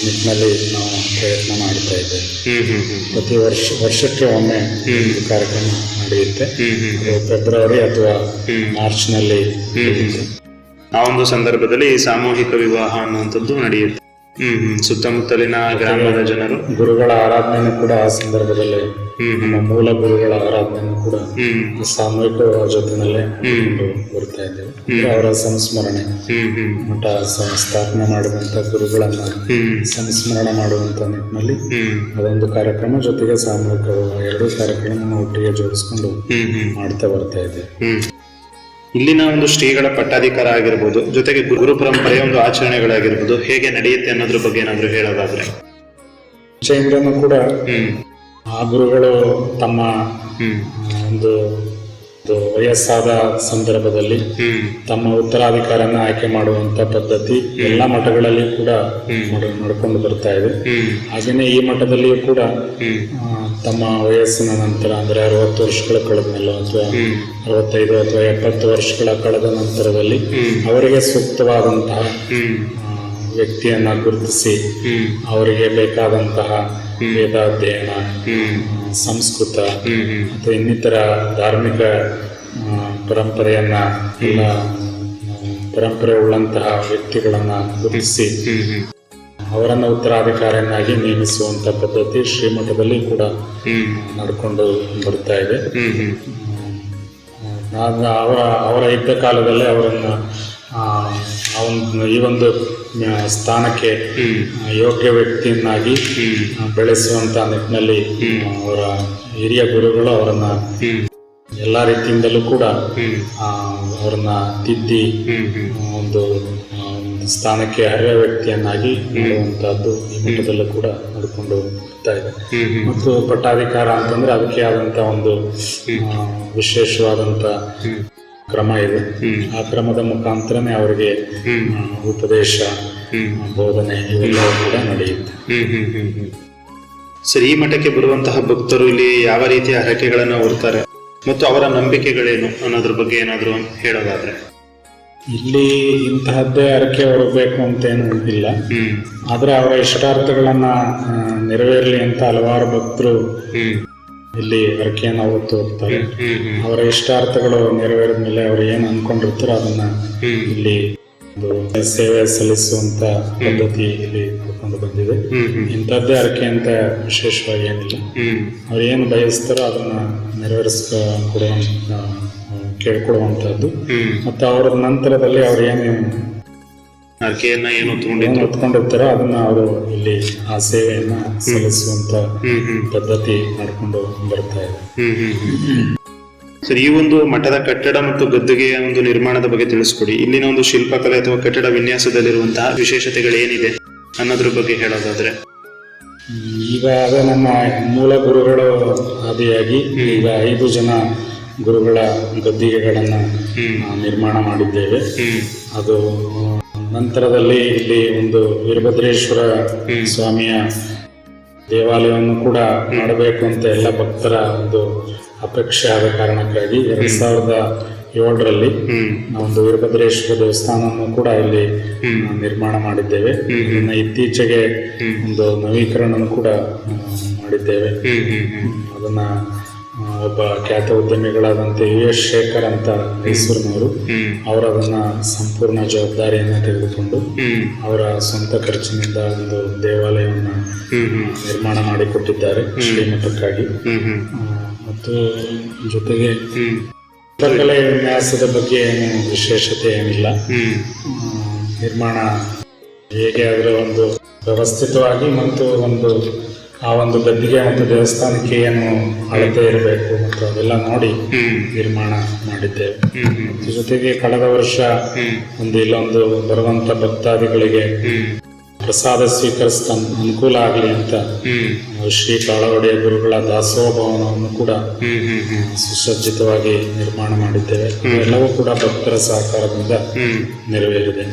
ನಿಟ್ಟಿನಲ್ಲಿ ನಾವು ಪ್ರಯತ್ನ ಮಾಡ್ತಾ ಇದ್ದೇವೆ. ಪ್ರತಿ ವರ್ಷಕ್ಕೆ ಒಮ್ಮೆ ಕಾರ್ಯಕ್ರಮ ನಡೆಯುತ್ತೆ. ಫೆಬ್ರವರಿ ಅಥವಾ ಮಾರ್ಚ್ನಲ್ಲಿ ಆ ಒಂದು ಸಂದರ್ಭದಲ್ಲಿ ಸಾಮೂಹಿಕ ವಿವಾಹ ಅನ್ನುವಂಥದ್ದು ನಡೆಯುತ್ತೆ. ಸುತ್ತಮುತ್ತಲಿನ ಗ್ರಾಮದ ಜನರು ಗುರುಗಳ ಆರಾಧನೆ ಕೂಡ ಆ ಸಂದರ್ಭದಲ್ಲಿ ನಮ್ಮ ಮೂಲ ಗುರುಗಳ ಆರಾಧನೆ ಕೂಡ ಸಾಮೂಹಿಕ ಜೊತೆನಲ್ಲೇ ಬರ್ತಾ ಇದ್ದೇವೆ. ಅವರ ಸಂಸ್ಮರಣೆ, ಮಠ ಸ್ಥಾಪನೆ ಮಾಡಿದಂತ ಗುರುಗಳನ್ನ ಸಂಸ್ಮರಣೆ ಮಾಡುವಂತ ನಿಟ್ಟಿನಲ್ಲಿ ಅದೊಂದು ಕಾರ್ಯಕ್ರಮ ಜೊತೆಗೆ ಸಾಮೂಹಿಕ ಎರಡೂ ಕಾರ್ಯಕ್ರಮ ಒಟ್ಟಿಗೆ ಜೋಡಿಸ್ಕೊಂಡು ಮಾಡ್ತಾ ಬರ್ತಾ ಇದ್ದೇವೆ. ಇಲ್ಲಿನ ಒಂದು ಶ್ರೀಗಳ ಪಟ್ಟಾಧಿಕಾರ ಆಗಿರ್ಬೋದು, ಜೊತೆಗೆ ಗುರು ಪರಂಪರೆಯ ಒಂದು ಆಚರಣೆಗಳಾಗಿರ್ಬೋದು ಹೇಗೆ ನಡೆಯುತ್ತೆ ಅನ್ನೋದ್ರ ಬಗ್ಗೆ ಏನಾದ್ರು ಹೇಳೋದಾದ್ರೆ? ಇಚ್ಛೆಯಿಂದನೂ ಕೂಡ ಆ ಗುರುಗಳು ತಮ್ಮ ಒಂದು ವಯಸ್ಸಾದ ಸಂದರ್ಭದಲ್ಲಿ ತಮ್ಮ ಉತ್ತರಾಧಿಕಾರನ ಆಯ್ಕೆ ಮಾಡುವಂತ ಪದ್ಧತಿ ಎಲ್ಲ ಮಠಗಳಲ್ಲಿ ಕೂಡ ನಡ್ಕೊಂಡು ಬರ್ತಾ ಇದೆ. ಹಾಗೇನೆ ಈ ಮಠದಲ್ಲಿಯೂ ಕೂಡ ತಮ್ಮ ವಯಸ್ಸಿನ ನಂತರ ಅಂದ್ರೆ 60 ವರ್ಷಗಳ ಕಳೆದ ಮೇಲೆ ಅಥವಾ 65 ಅಥವಾ 70 ವರ್ಷಗಳ ಕಳೆದ ನಂತರದಲ್ಲಿ ಅವರಿಗೆ ಸೂಕ್ತವಾದಂತಹ ವ್ಯಕ್ತಿಯನ್ನ ಗುರುತಿಸಿ ಅವರಿಗೆ ಬೇಕಾದಂತಹ ವೇದಾಧ್ಯಯನ, ಸಂಸ್ಕೃತ ಮತ್ತು ಇನ್ನಿತರ ಧಾರ್ಮಿಕ ಪರಂಪರೆಯನ್ನ ಎಲ್ಲ ಪರಂಪರೆ ಉಳ್ಳಂತಹ ವ್ಯಕ್ತಿಗಳನ್ನ ಗುರುತಿಸಿ ಅವರನ್ನ ಉತ್ತರಾಧಿಕಾರಿಯನ್ನಾಗಿ ನೇಮಿಸುವಂತ ಪದ್ಧತಿ ಶ್ರೀಮಠದಲ್ಲಿ ಕೂಡ ನಡ್ಕೊಂಡು ಬರ್ತಾ ಇದೆ. ಅವರ ಇದ್ದ ಕಾಲದಲ್ಲೇ ಅವರನ್ನ ಈ ಒಂದು ಸ್ಥಾನಕ್ಕೆ ಯೋಗ್ಯ ವ್ಯಕ್ತಿಯನ್ನಾಗಿ ಬೆಳೆಸುವಂತ ನಿಟ್ಟಿನಲ್ಲಿ ಅವರ ಹಿರಿಯ ಗುರುಗಳು ಅವರನ್ನ ಎಲ್ಲಾ ರೀತಿಯಿಂದಲೂ ಕೂಡ ಅವರನ್ನ ತಿದ್ದಿ ಒಂದು ಸ್ಥಾನಕ್ಕೆ ಅರ್ಹ ವ್ಯಕ್ತಿಯನ್ನಾಗಿ ಮಾಡುವಂತಹದ್ದು ಈ ಮಠದಲ್ಲೂ ಕೂಡ ನಡ್ಕೊಂಡು ಬರ್ತಾ ಇದೆ. ಮತ್ತು ಪಟ್ಟಾಧಿಕಾರ ಅಂತಂದ್ರೆ ಅದಕ್ಕೆ ಆದಂತ ಒಂದು ವಿಶೇಷವಾದಂತ ಕ್ರಮ ಇದೆ. ಆ ಕ್ರಮದ ಮುಖಾಂತರನೇ ಅವರಿಗೆ ಉಪದೇಶ, ಬೋಧನೆ ಇವೆಲ್ಲವೂ ಕೂಡ ನಡೆಯುತ್ತೆ. ಸರಿ, ಈ ಮಠಕ್ಕೆ ಬರುವಂತಹ ಭಕ್ತರು ಇಲ್ಲಿ ಯಾವ ರೀತಿಯ ಹರಕೆಗಳನ್ನ ಹೊರ್ತಾರೆ ಮತ್ತು ಅವರ ನಂಬಿಕೆಗಳೇನು ಅನ್ನೋದ್ರ ಬಗ್ಗೆ ಏನಾದ್ರು ಹೇಳೋದಾದ್ರೆ? ಇಲ್ಲಿ ಇಂತಹದ್ದೇ ಹರಕೆ ಹೊರಬೇಕು ಅಂತೇನು ಇಲ್ಲ, ಆದ್ರೆ ಅವರ ಇಷ್ಟಾರ್ಥಗಳನ್ನ ನೆರವೇರಲಿ ಅಂತ ಹಲವಾರು ಭಕ್ತರು ಇಲ್ಲಿ ಹರಕೆಯನ್ನ ಹೊತ್ತು ಹೋಗ್ತಾರೆ. ಅವರ ಇಷ್ಟಾರ್ಥಗಳು ನೆರವೇರಿದ ಮೇಲೆ ಅವ್ರು ಏನ್ ಅನ್ಕೊಂಡಿರ್ತಾರೋ ಅದನ್ನ ಇಲ್ಲಿ ಒಂದು ಸೇವೆ ಸಲ್ಲಿಸುವಂತ ಪದ್ಧತಿ ಇಲ್ಲಿ ನಡ್ಕೊಂಡು ಬಂದಿದೆ. ಇಂಥದ್ದೇ ಹರಕೆ ಅಂತ ವಿಶೇಷವಾಗಿ ಏನಿಲ್ಲ. ಅವ್ರು ಏನು ಬಯಸ್ತಾರೋ ಅದನ್ನ ಕೇಳ್ಕೊಡುವಂತಹದ್ದು. ಮತ್ತು ಅವರ ನಂತರದಲ್ಲಿ ಅವ್ರು ಏನು ಹರಕೆಯನ್ನ ಏನು ಹೊತ್ಕೊಂಡಿರ್ತಾರೋ ಅದನ್ನ ಅವರು ಇಲ್ಲಿ ಆ ಸೇವೆಯನ್ನ ಸಲ್ಲಿಸುವಂತ ಪದ್ಧತಿ ನಡ್ಕೊಂಡು ಬರ್ತಾ ಇದೆ. ಸರಿ, ಈ ಒಂದು ಮಠದ ಕಟ್ಟಡ ಮತ್ತು ಗದ್ದುಗೆಯ ಒಂದು ನಿರ್ಮಾಣದ ಬಗ್ಗೆ ತಿಳಿಸ್ಕೊಡಿ. ಇಲ್ಲಿನ ಒಂದು ಶಿಲ್ಪಕಲೆ ಅಥವಾ ಕಟ್ಟಡ ವಿನ್ಯಾಸದಲ್ಲಿರುವಂತಹ ವಿಶೇಷತೆಗಳು ಏನಿದೆ ಅನ್ನೋದ್ರ ಬಗ್ಗೆ ಹೇಳೋದಾದ್ರೆ? ಈಗ ಅದೇ ನಮ್ಮ ಮೂಲ ಗುರುಗಳು ಆದಿಯಾಗಿ ಈಗ 5 ಜನ ಗುರುಗಳ ಗದ್ದಿಗೆಗಳನ್ನ ನಿರ್ಮಾಣ ಮಾಡಿದ್ದೇವೆ. ಅದು ನಂತರದಲ್ಲಿ ಇಲ್ಲಿ ಒಂದು ವೀರಭದ್ರೇಶ್ವರ ಸ್ವಾಮಿಯ ದೇವಾಲಯವನ್ನು ಕೂಡ ಮಾಡಬೇಕು ಅಂತ ಎಲ್ಲ ಭಕ್ತರ ಒಂದು ಅಪೇಕ್ಷೆ ಆದ ಕಾರಣಕ್ಕಾಗಿ 2007ರಲ್ಲಿ ನಾವೊಂದು ವೀರಭದ್ರೇಶ್ವರ ದೇವಸ್ಥಾನವನ್ನು ಕೂಡ ಇಲ್ಲಿ ನಿರ್ಮಾಣ ಮಾಡಿದ್ದೇವೆ. ಇನ್ನು ಇತ್ತೀಚೆಗೆ ಒಂದು ನವೀಕರಣ ಕೂಡ ಮಾಡಿದ್ದೇವೆ. ಅದನ್ನ ಒಬ್ಬ ಖ್ಯಾತ ಉದ್ಯಮಿಗಳಾದಂಥ US ಶೇಖರ್ ಅಂತ ಮೈಸೂರಿನವರು ಅವರು ಅದನ್ನ ಸಂಪೂರ್ಣ ಜವಾಬ್ದಾರಿಯನ್ನು ತೆಗೆದುಕೊಂಡು ಅವರ ಸ್ವಂತ ಖರ್ಚಿನಿಂದ ಒಂದು ದೇವಾಲಯವನ್ನು ನಿರ್ಮಾಣ ಮಾಡಿಕೊಟ್ಟಿದ್ದಾರೆ ಶ್ರೀಮಠಕ್ಕಾಗಿ. ಮತ್ತು ಜೊತೆಗೆ ಕಲೆ ವಿನ್ಯಾಸದ ಬಗ್ಗೆ ಏನು ವಿಶೇಷತೆ ಏನಿಲ್ಲ. ನಿರ್ಮಾಣ ಹೇಗೆ ಅದರ ಒಂದು ವ್ಯವಸ್ಥಿತವಾಗಿ ಮತ್ತು ಆ ಒಂದು ಗದ್ದಿಗೆ ಮತ್ತು ದೇವಸ್ಥಾನಕ್ಕೆ ಏನು ಅಳತೆ ಇರಬೇಕು ಮತ್ತು ಅದೆಲ್ಲ ನೋಡಿ ನಿರ್ಮಾಣ ಮಾಡಿದ್ದೇವೆ. ಮತ್ತು ಜೊತೆಗೆ ಕಳೆದ ವರ್ಷ ಇಲ್ಲೊಂದು ಬರುವಂತ ಭಕ್ತಾದಿಗಳಿಗೆ ಪ್ರಸಾದ ಸ್ವೀಕರಿಸಿದ ಅನುಕೂಲ ಆಗಲಿ ಅಂತ ಶ್ರೀ ಕಾಳವಡಿಯ ಗುರುಗಳ ದಾಸೋಹ ಭವನವನ್ನು ಕೂಡ ಸುಸಜ್ಜಿತವಾಗಿ ನಿರ್ಮಾಣ ಮಾಡಿದ್ದೇವೆ. ಎಲ್ಲವೂ ಕೂಡ ಭಕ್ತರ ಸಹಕಾರದಿಂದ ನೆರವೇರಿದೆ.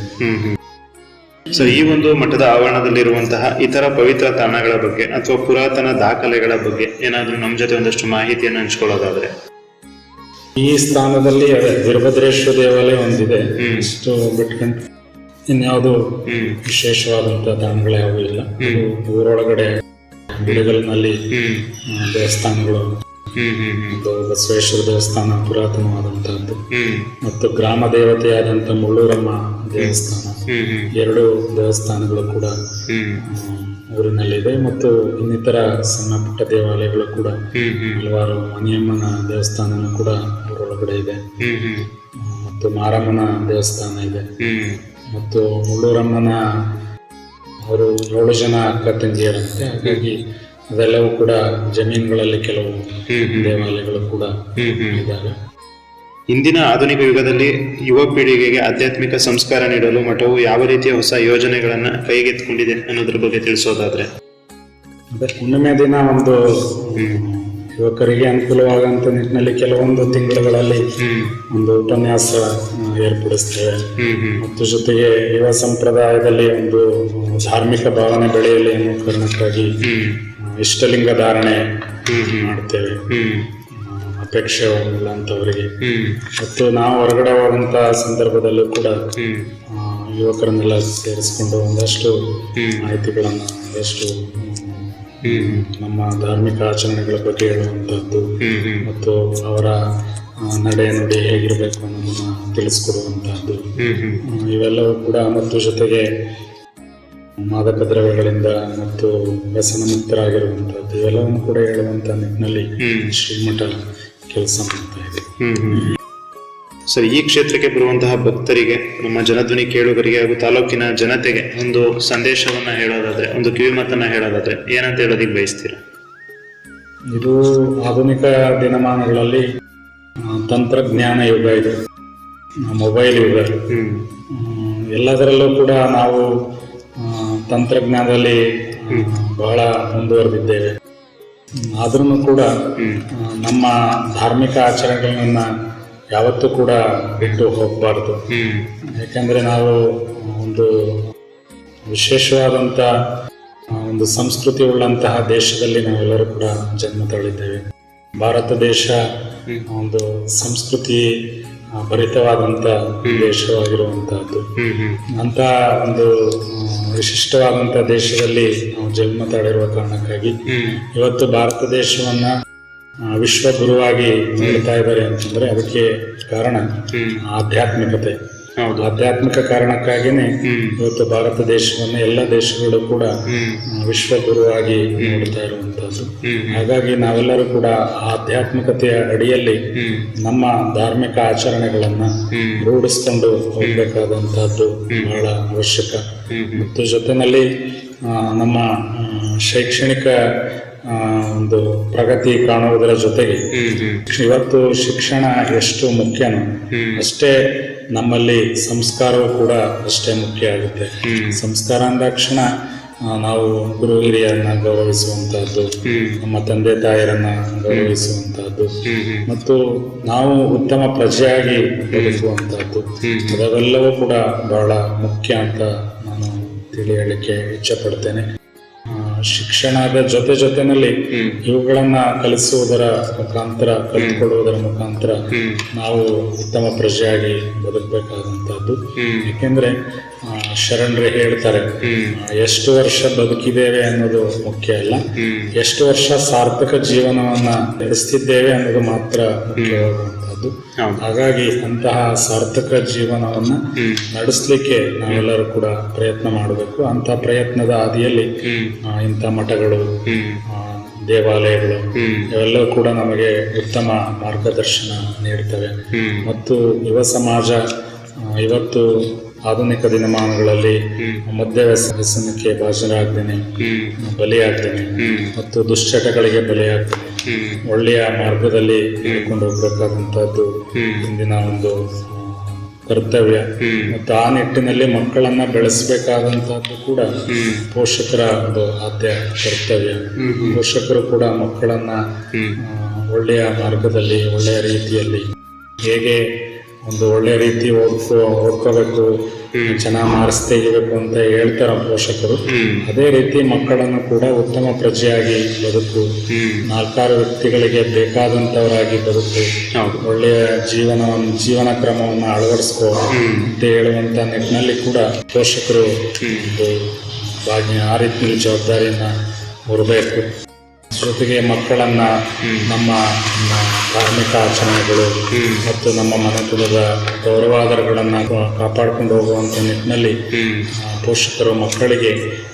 ಸೊ ಈ ಒಂದು ಮಠದ ಆವರಣದಲ್ಲಿರುವಂತಹ ಇತರ ಪವಿತ್ರ ತಾಣಗಳ ಬಗ್ಗೆ ಅಥವಾ ಪುರಾತನ ದಾಖಲೆಗಳ ಬಗ್ಗೆ ಏನಾದ್ರೂ ನಮ್ಮ ಜೊತೆ ಒಂದಷ್ಟು ಮಾಹಿತಿಯನ್ನು ಹಂಚ್ಕೊಳ್ಳೋದಾದ್ರೆ? ಈ ಸ್ಥಾನದಲ್ಲಿ ವೀರಭದ್ರೇಶ್ವರ ದೇವಾಲಯ ಒಂದಿದೆ, ಇಷ್ಟು ಬಿಟ್ಕೊಂಡು ಇನ್ಯಾವುದು ವಿಶೇಷವಾದಂತ ತಾಣಗಳು ಯಾವುದೂ ಇಲ್ಲ. ಊರೊಳಗಡೆ ಗುಡಿಗಲ್ನಲ್ಲಿ ದೇವಸ್ಥಾನಗಳು, ಬಸವೇಶ್ವರ ದೇವಸ್ಥಾನ ಪುರಾತನವಾದಂತಹದ್ದು ಮತ್ತು ಗ್ರಾಮ ದೇವತೆಯಾದಂತ ಮುಳ್ಳೂರಮ್ಮ ದೇವಸ್ಥಾನ, 2 ದೇವಸ್ಥಾನಗಳು ಕೂಡ ಊರಿನಲ್ಲಿದೆ. ಮತ್ತು ಇನ್ನಿತರ ಸಣ್ಣ ಪುಟ್ಟ ದೇವಾಲಯಗಳು ಕೂಡ ಹಲವಾರು ಮಣಿಯಮ್ಮನ ದೇವಸ್ಥಾನನೂ ಕೂಡ ಊರೊಳಗಡೆ ಇದೆ. ಮತ್ತು ಮಾರಮ್ಮನ ದೇವಸ್ಥಾನ ಇದೆ. ಮತ್ತು ಮುಳ್ಳೂರಮ್ಮನ ಅವರು 7 ಜನ ಅಕ್ಕ ತಂಗಿಯರಂತೆ, ಹಾಗಾಗಿ ಅದೆಲ್ಲವೂ ಕೂಡ ಜಮೀನುಗಳಲ್ಲಿ ಕೆಲವು ದೇವಾಲಯಗಳು ಕೂಡ ಇದ್ದಾವೆ. ಇಂದಿನ ಆಧುನಿಕ ಯುಗದಲ್ಲಿ ಯುವ ಪೀಳಿಗೆಗೆ ಆಧ್ಯಾತ್ಮಿಕ ಸಂಸ್ಕಾರ ನೀಡಲು ಮಠವು ಯಾವ ರೀತಿಯ ಹೊಸ ಯೋಜನೆಗಳನ್ನ ಕೈಗೆತ್ತಿಕೊಂಡಿದೆ ಅನ್ನೋದ್ರ ಬಗ್ಗೆ ತಿಳಿಸೋದಾದ್ರೆ? ಹುಣ್ಣಿಮೆ ದಿನ ಒಂದು ಯುವಕರಿಗೆ ಅನುಕೂಲವಾಗುವಂತ ನಿಟ್ಟಿನಲ್ಲಿ ಕೆಲವೊಂದು ತಿಂಗಳುಗಳಲ್ಲಿ ಒಂದು ಉಪನ್ಯಾಸ ಏರ್ಪಡಿಸ್ತೇವೆ. ಮತ್ತು ಜೊತೆಗೆ ಯುವ ಸಂಪ್ರದಾಯದಲ್ಲಿ ಒಂದು ಧಾರ್ಮಿಕ ಭಾವನೆ ಬೆಳೆಯಲಿ ಅನ್ನೋ ಕಾರಣಕ್ಕಾಗಿ ಇಷ್ಟಲಿಂಗ ಧಾರಣೆ ಮಾಡ್ತೇವೆ ಅಪೇಕ್ಷೆ ಅಂತವರಿಗೆ. ಮತ್ತು ನಾವು ಹೊರಗಡೆ ಹೋದಂತಹ ಸಂದರ್ಭದಲ್ಲೂ ಕೂಡ ಯುವಕರನ್ನೆಲ್ಲ ಸೇರಿಸಿಕೊಂಡು ಒಂದಷ್ಟು ಮಾಹಿತಿಗಳನ್ನು, ಒಂದಷ್ಟು ನಮ್ಮ ಧಾರ್ಮಿಕ ಆಚರಣೆಗಳ ಬಗ್ಗೆ ಹೇಳುವಂತಹದ್ದು ಮತ್ತು ಅವರ ನಡೆ ನುಡಿ ಹೇಗಿರಬೇಕು ಅನ್ನೋದನ್ನ ತಿಳಿಸ್ಕೊಡುವಂತಹದ್ದು ಇವೆಲ್ಲವೂ ಕೂಡ. ಮತ್ತು ಜೊತೆಗೆ ಮಾದಕ ದ್ರವ್ಯಗಳಿಂದ ಮತ್ತು ವ್ಯಸನ ಮುಕ್ತರಾಗಿರುವಂತಹದ್ದು ಇವೆಲ್ಲವನ್ನು ಕೂಡ ಹೇಳುವಂತ ನಿಟ್ಟಿನಲ್ಲಿ ಶ್ರೀಮಠ ಕೆಲಸ ಮಾಡ್ತಾ ಇದೆ. ಸರ್, ಈ ಕ್ಷೇತ್ರಕ್ಕೆ ಬರುವಂತಹ ಭಕ್ತರಿಗೆ, ನಮ್ಮ ಜನಧ್ವನಿ ಕೇಳುಗರಿಗೆ ಹಾಗೂ ತಾಲೂಕಿನ ಜನತೆಗೆ ಒಂದು ಸಂದೇಶವನ್ನ ಹೇಳೋದಾದ್ರೆ, ಒಂದು ಕಿವಿಮಾತನ್ನ ಹೇಳೋದಾದ್ರೆ ಏನಂತ ಹೇಳೋದಿಕ್ ಬಯಸ್ತೀರಾ? ಇದು ಆಧುನಿಕ ದಿನಮಾನಗಳಲ್ಲಿ ತಂತ್ರಜ್ಞಾನ ಯುಗ, ಇದು ಮೊಬೈಲ್ ಯುಗ. ಎಲ್ಲದರಲ್ಲೂ ಕೂಡ ನಾವು ತಂತ್ರಜ್ಞಾನದಲ್ಲಿ ಬಹಳ ಮುಂದುವರೆದಿದ್ದೇವೆ. ಆದ್ರೂ ಕೂಡ ನಮ್ಮ ಧಾರ್ಮಿಕ ಆಚರಣೆಗಳನ್ನ ಯಾವತ್ತೂ ಕೂಡ ಬಿಟ್ಟು ಹೋಗಬಾರ್ದು. ಯಾಕಂದ್ರೆ ನಾವು ಒಂದು ವಿಶೇಷವಾದಂಥ ಒಂದು ಸಂಸ್ಕೃತಿ ಉಳ್ಳಂತಹ ದೇಶದಲ್ಲಿ ನಾವೆಲ್ಲರೂ ಕೂಡ ಜನ್ಮ ತಾಳಿದ್ದೇವೆ. ಭಾರತ ದೇಶ ಒಂದು ಸಂಸ್ಕೃತಿ ಭರಿತವಾದಂಥ ದೇಶವಾಗಿರುವಂತಹದ್ದು. ಅಂತ ಒಂದು ವಿಶಿಷ್ಟವಾದಂಥ ದೇಶದಲ್ಲಿ ನಾವು ಜನ್ಮ ತಾಳಿರುವ ಕಾರಣಕ್ಕಾಗಿ ಇವತ್ತು ಭಾರತ ದೇಶವನ್ನ ವಿಶ್ವ ಗುರುವಾಗಿ ನೋಡ್ತಾ ಇದ್ದಾರೆ ಅಂತಂದ್ರೆ ಅದಕ್ಕೆ ಕಾರಣ ಆಧ್ಯಾತ್ಮಿಕತೆ. ಆಧ್ಯಾತ್ಮಿಕ ಕಾರಣಕ್ಕಾಗಿನೇ ಇವತ್ತು ಭಾರತ ದೇಶವನ್ನು ಎಲ್ಲ ದೇಶಗಳು ಕೂಡ ವಿಶ್ವ ಗುರುವಾಗಿ ನೋಡ್ತಾ ಇರುವಂತದ್ದು. ಹಾಗಾಗಿ ನಾವೆಲ್ಲರೂ ಕೂಡ ಆಧ್ಯಾತ್ಮಿಕತೆಯ ಅಡಿಯಲ್ಲಿ ನಮ್ಮ ಧಾರ್ಮಿಕ ಆಚರಣೆಗಳನ್ನ ರೂಢಿಸ್ಕೊಂಡು ಹೋಗ್ಬೇಕಾದಂತಹದ್ದು ಬಹಳ ಅವಶ್ಯಕ. ಮತ್ತು ಜೊತೆಯಲ್ಲಿ ನಮ್ಮ ಶೈಕ್ಷಣಿಕ ಒಂದು ಪ್ರಗತಿ ಕಾಣುವುದರ ಜೊತೆಗೆ ಇವತ್ತು ಶಿಕ್ಷಣ ಎಷ್ಟು ಮುಖ್ಯನೋ ಅಷ್ಟೇ ನಮ್ಮಲ್ಲಿ ಸಂಸ್ಕಾರವೂ ಕೂಡ ಅಷ್ಟೇ ಮುಖ್ಯ ಆಗುತ್ತೆ. ಸಂಸ್ಕಾರ ಅಂದಾಕ್ಷಣ ನಾವು ಗುರು ಹಿರಿಯರನ್ನ ಗೌರವಿಸುವಂತಹದ್ದು, ನಮ್ಮ ತಂದೆ ತಾಯರನ್ನ ಗೌರವಿಸುವಂತಹದ್ದು ಮತ್ತು ನಾವು ಉತ್ತಮ ಪ್ರಜೆಯಾಗಿ ಬದುಕುವಂತಹದ್ದು, ಅದೆಲ್ಲವೂ ಕೂಡ ಬಹಳ ಮುಖ್ಯ ಅಂತ ನಾನು ತಿಳಿ ಹೇಳಲಿಕ್ಕೆ ಇಚ್ಛೆ ಪಡ್ತೇನೆ. ಶಿಕ್ಷಣದ ಜೊತೆನಲ್ಲಿ ಇವುಗಳನ್ನ ಕಲಿಸುವುದರ ಮುಖಾಂತರ ಕಲಿತುಕೊಳ್ಳುವುದರ ಮುಖಾಂತರ ನಾವು ಉತ್ತಮ ಪ್ರಜೆಯಾಗಿ ಬದುಕಬೇಕಾದಂತಹದ್ದು. ಯಾಕೆಂದ್ರೆ ಶರಣರೇ ಹೇಳ್ತಾರೆ, ಎಷ್ಟು ವರ್ಷ ಬದುಕಿದ್ದೇವೆ ಅನ್ನೋದು ಮುಖ್ಯ ಅಲ್ಲ, ಎಷ್ಟು ವರ್ಷ ಸಾರ್ಥಕ ಜೀವನವನ್ನ ನಡೆಸ್ತಿದ್ದೇವೆ ಅನ್ನೋದು ಮಾತ್ರ ಮುಖ್ಯವಾಗುವಂತಹದ್ದು. ಹಾಗಾಗಿ ಅಂತಹ ಸಾರ್ಥಕ ಜೀವನವನ್ನ ನಡೆಸಲಿಕ್ಕೆ ನಾವೆಲ್ಲರೂ ಕೂಡ ಪ್ರಯತ್ನ ಮಾಡಬೇಕು. ಅಂತಹ ಪ್ರಯತ್ನದ ಹಾದಿಯಲ್ಲಿ ಇಂಥ ಮಠಗಳು, ದೇವಾಲಯಗಳು ಇವೆಲ್ಲವೂ ಕೂಡ ನಮಗೆ ಉತ್ತಮ ಮಾರ್ಗದರ್ಶನ ನೀಡ್ತವೆ. ಮತ್ತು ಯುವ ಸಮಾಜ ಇವತ್ತು ಆಧುನಿಕ ದಿನಮಾನಗಳಲ್ಲಿ ಮದ್ಯ ವ್ಯಸನಕ್ಕೆ ಭಾಜನರಾಗ್ದೇನೆ, ಬಲಿಯಾಗ್ದೇನೆ ಮತ್ತು ದುಶ್ಚಟಗಳಿಗೆ ಬಲಿಯಾಗ್ದೇನೆ ಒಳ್ಳೆಯ ಮಾರ್ಗದಲ್ಲಿ ಹಿಡ್ಕೊಂಡು ಹೋಗ್ಬೇಕಾದಂತಹದ್ದು ಇಂದಿನ ಒಂದು ಕರ್ತವ್ಯ. ಮತ್ತು ಆ ನಿಟ್ಟಿನಲ್ಲಿ ಮಕ್ಕಳನ್ನ ಬೆಳೆಸಬೇಕಾದಂತಹದ್ದು ಕೂಡ ಪೋಷಕರ ಒಂದು ಆದ್ಯ ಕರ್ತವ್ಯ. ಪೋಷಕರು ಕೂಡ ಮಕ್ಕಳನ್ನ ಒಳ್ಳೆಯ ಮಾರ್ಗದಲ್ಲಿ, ಒಳ್ಳೆಯ ರೀತಿಯಲ್ಲಿ ಹೇಗೆ ಒಂದು ಒಳ್ಳೆಯ ರೀತಿ ಓದ್ಕೋಬೇಕು, ಚೆನ್ನಾಗಿ ಮಾರ್ಕ್ಸ್ ತೆಗಿಬೇಕು ಅಂತ ಹೇಳ್ತಾರ ಪೋಷಕರು, ಅದೇ ರೀತಿ ಮಕ್ಕಳನ್ನು ಕೂಡ ಉತ್ತಮ ಪ್ರಜೆಯಾಗಿ ಬದುಕು, ನಾಲ್ಕಾರು ವ್ಯಕ್ತಿಗಳಿಗೆ ಬೇಕಾದಂತವರಾಗಿ ಬದುಕು, ಒಳ್ಳೆಯ ಜೀವನ ಕ್ರಮವನ್ನು ಅಳವಡಿಸ್ಕೋ ಅಂತ ಹೇಳುವಂತ ನಿಟ್ಟಿನಲ್ಲಿ ಕೂಡ ಪೋಷಕರು ಒಂದು ಆ ರೀತಿಯಲ್ಲಿ ಜವಾಬ್ದಾರಿಯನ್ನ ಹೊರಬೇಕು. ಜೊತೆಗೆ ಮಕ್ಕಳನ್ನ ನಮ್ಮ ಧಾರ್ಮಿಕ ಆಚರಣೆಗಳು ಮತ್ತು ನಮ್ಮ ಮನೆತನದ ಗೌರವಾಧಾರಗಳನ್ನು ಕಾಪಾಡಿಕೊಂಡು ಹೋಗುವಂಥ ನಿಟ್ಟಿನಲ್ಲಿ ಪೋಷಕರು ಮಕ್ಕಳಿಗೆ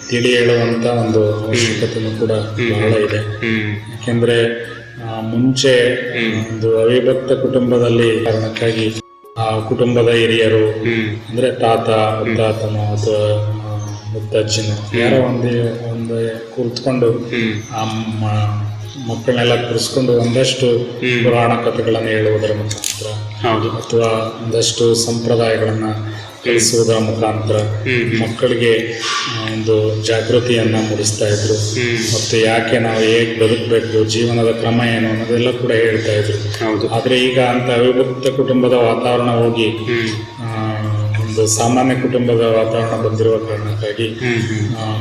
ತಿಳಿ ಹೇಳುವಂಥ ಒಂದು ಅವಶ್ಯಕತೆಯೂ ಕೂಡ ಬಹಳ ಇದೆ. ಯಾಕೆಂದ್ರೆ ಮುಂಚೆ ಒಂದು ಅವಿಭಕ್ತ ಕುಟುಂಬದಲ್ಲಿ ಕಾರಣಕ್ಕಾಗಿ ಆ ಕುಟುಂಬದ ಹಿರಿಯರು ಅಂದ್ರೆ ತಾತ, ಮುತ್ತಾತನೋ ಅಥವಾ ಮುತ್ತಜ್ಜಿನೋ ಯಾರೋ ಒಂದು ಕೂತ್ಕೊಂಡು ಮಕ್ಕಳನ್ನೆಲ್ಲ ಕೂರಿಸ್ಕೊಂಡು ಒಂದಷ್ಟು ಪುರಾಣ ಕಥೆಗಳನ್ನು ಹೇಳುವುದರ ಮುಖಾಂತರ ಅಥವಾ ಒಂದಷ್ಟು ಸಂಪ್ರದಾಯಗಳನ್ನ ಕಲಿಸುವುದರ ಮುಖಾಂತರ ಮಕ್ಕಳಿಗೆ ಒಂದು ಜಾಗೃತಿಯನ್ನ ಮೂಡಿಸ್ತಾ ಇದ್ರು. ಮತ್ತು ಯಾಕೆ ನಾವು ಹೇಗೆ ಬದುಕಬೇಕು, ಜೀವನದ ಕ್ರಮ ಏನು ಅನ್ನೋದೆಲ್ಲ ಕೂಡ ಹೇಳ್ತಾ ಇದ್ರು. ಆದ್ರೆ ಈಗ ಅಂತ ಅವಿಭಕ್ತ ಕುಟುಂಬದ ವಾತಾವರಣ ಹೋಗಿ ಒಂದು ಸಾಮಾನ್ಯ ಕುಟುಂಬದ ವಾತಾವರಣ ಬಂದಿರುವ ಕಾರಣಕ್ಕಾಗಿ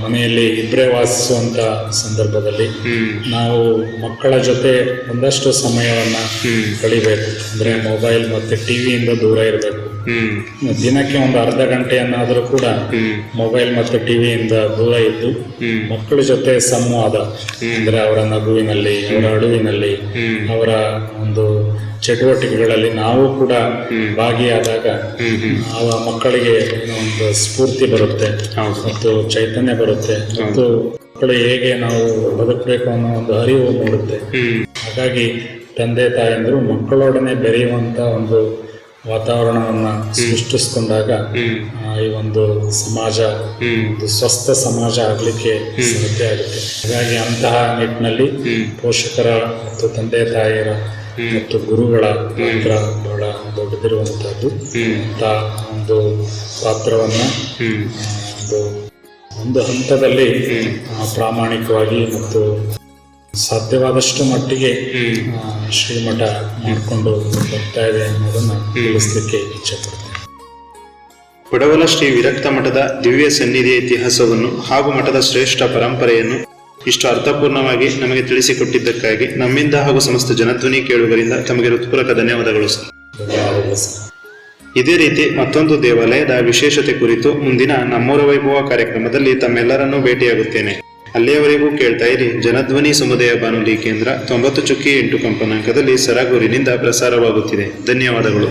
ಮನೆಯಲ್ಲಿ ಇಬ್ಬರೇ ವಾಸಿಸುವಂತ ಸಂದರ್ಭದಲ್ಲಿ ನಾವು ಮಕ್ಕಳ ಜೊತೆ ಒಂದಷ್ಟು ಸಮಯವನ್ನ ಕಳಿಬೇಕು. ಅಂದ್ರೆ ಮೊಬೈಲ್ ಮತ್ತೆ ಟಿವಿಯಿಂದ ದೂರ ಇರಬೇಕು. ದಿನಕ್ಕೆ ಒಂದು ಅರ್ಧ ಗಂಟೆಯನ್ನಾದರೂ ಕೂಡ ಮೊಬೈಲ್ ಮತ್ತು ಟಿವಿಯಿಂದ ದೂರ ಇದ್ದು ಮಕ್ಕಳ ಜೊತೆ ಸಂವಾದ, ಅಂದ್ರೆ ಅವರ ನಗುವಿನಲ್ಲಿ, ಅವರ ಅಳುವಿನಲ್ಲಿ, ಅವರ ಒಂದು ಚಟುವಟಿಕೆಗಳಲ್ಲಿ ನಾವು ಕೂಡ ಭಾಗಿಯಾದಾಗ ಆ ಮಕ್ಕಳಿಗೆ ಒಂದು ಸ್ಫೂರ್ತಿ ಬರುತ್ತೆ ಮತ್ತು ಚೈತನ್ಯ ಬರುತ್ತೆ ಮತ್ತು ಮಕ್ಕಳು ಹೇಗೆ ನಾವು ಬದುಕಬೇಕು ಅನ್ನೋ ಒಂದು ಅರಿವು ಮೂಡುತ್ತೆ. ಹಾಗಾಗಿ ತಂದೆ ತಾಯಂದಿರು ಮಕ್ಕಳೊಡನೆ ಬೆರೆಯುವಂತ ಒಂದು ವಾತಾವರಣವನ್ನ ಸೃಷ್ಟಿಸ್ಕೊಂಡಾಗ ಈ ಒಂದು ಸಮಾಜ ಒಂದು ಸ್ವಸ್ಥ ಸಮಾಜ ಆಗ್ಲಿಕ್ಕೆ ಸಾಧ್ಯ ಆಗುತ್ತೆ. ಹಾಗಾಗಿ ಅಂತಹ ನಿಟ್ಟಿನಲ್ಲಿ ಪೋಷಕರ ಮತ್ತು ತಂದೆ ತಾಯಿಯರ ಮತ್ತು ಗುರುಗಳ ಪಾತ್ರ ಬಹಳ ದೊಡ್ಡದಿರುವಂತಹದ್ದು. ಅಂತ ಒಂದು ಪಾತ್ರವನ್ನ ಒಂದು ಹಂತದಲ್ಲಿ ಪ್ರಾಮಾಣಿಕವಾಗಿ ಮತ್ತು ಸಾಧ್ಯವಾದಷ್ಟು ಮಟ್ಟಿಗೆ ಶ್ರೀಮಠ ಮಾಡಿಕೊಂಡು ಬರ್ತಾ ಇದೆ ಅನ್ನೋದನ್ನ ತಿಳಿಸ್ಲಿಕ್ಕೆ ಇಚ್ಛೆ ಪಡ್ತೇನೆ. ಪಡವಲ ಶ್ರೀ ವಿರಕ್ತ ಮಠದ ದಿವ್ಯ ಸನ್ನಿಧಿಯ ಇತಿಹಾಸವನ್ನು ಹಾಗೂ ಮಠದ ಶ್ರೇಷ್ಠ ಪರಂಪರೆಯನ್ನು ಇಷ್ಟು ಅರ್ಥಪೂರ್ಣವಾಗಿ ನಮಗೆ ತಿಳಿಸಿಕೊಟ್ಟಿದ್ದಕ್ಕಾಗಿ ನಮ್ಮಿಂದ ಹಾಗೂ ಸಮಸ್ತ ಜನಧ್ವನಿ ಕೇಳುಗರಿಂದ ತಮಗೆ ಹೃತ್ಪೂರ್ವಕ ಧನ್ಯವಾದಗಳು ಸರ್. ಇದೇ ರೀತಿ ಮತ್ತೊಂದು ದೇವಾಲಯದ ವಿಶೇಷತೆ ಕುರಿತು ಮುಂದಿನ ನಮ್ಮೂರ ವೈಭವ ಕಾರ್ಯಕ್ರಮದಲ್ಲಿ ತಮ್ಮೆಲ್ಲರನ್ನೂ ಭೇಟಿಯಾಗುತ್ತೇನೆ. ಅಲ್ಲಿಯವರೆಗೂ ಕೇಳ್ತಾ ಇರಿ ಜನಧ್ವನಿ ಸಮುದಾಯ ಬಾನುಲಿ ಕೇಂದ್ರ 90.8 ಕಂಪನಾಂಕದಲ್ಲಿ ಸರಗೂರಿನಿಂದ ಪ್ರಸಾರವಾಗುತ್ತಿದೆ. ಧನ್ಯವಾದಗಳು.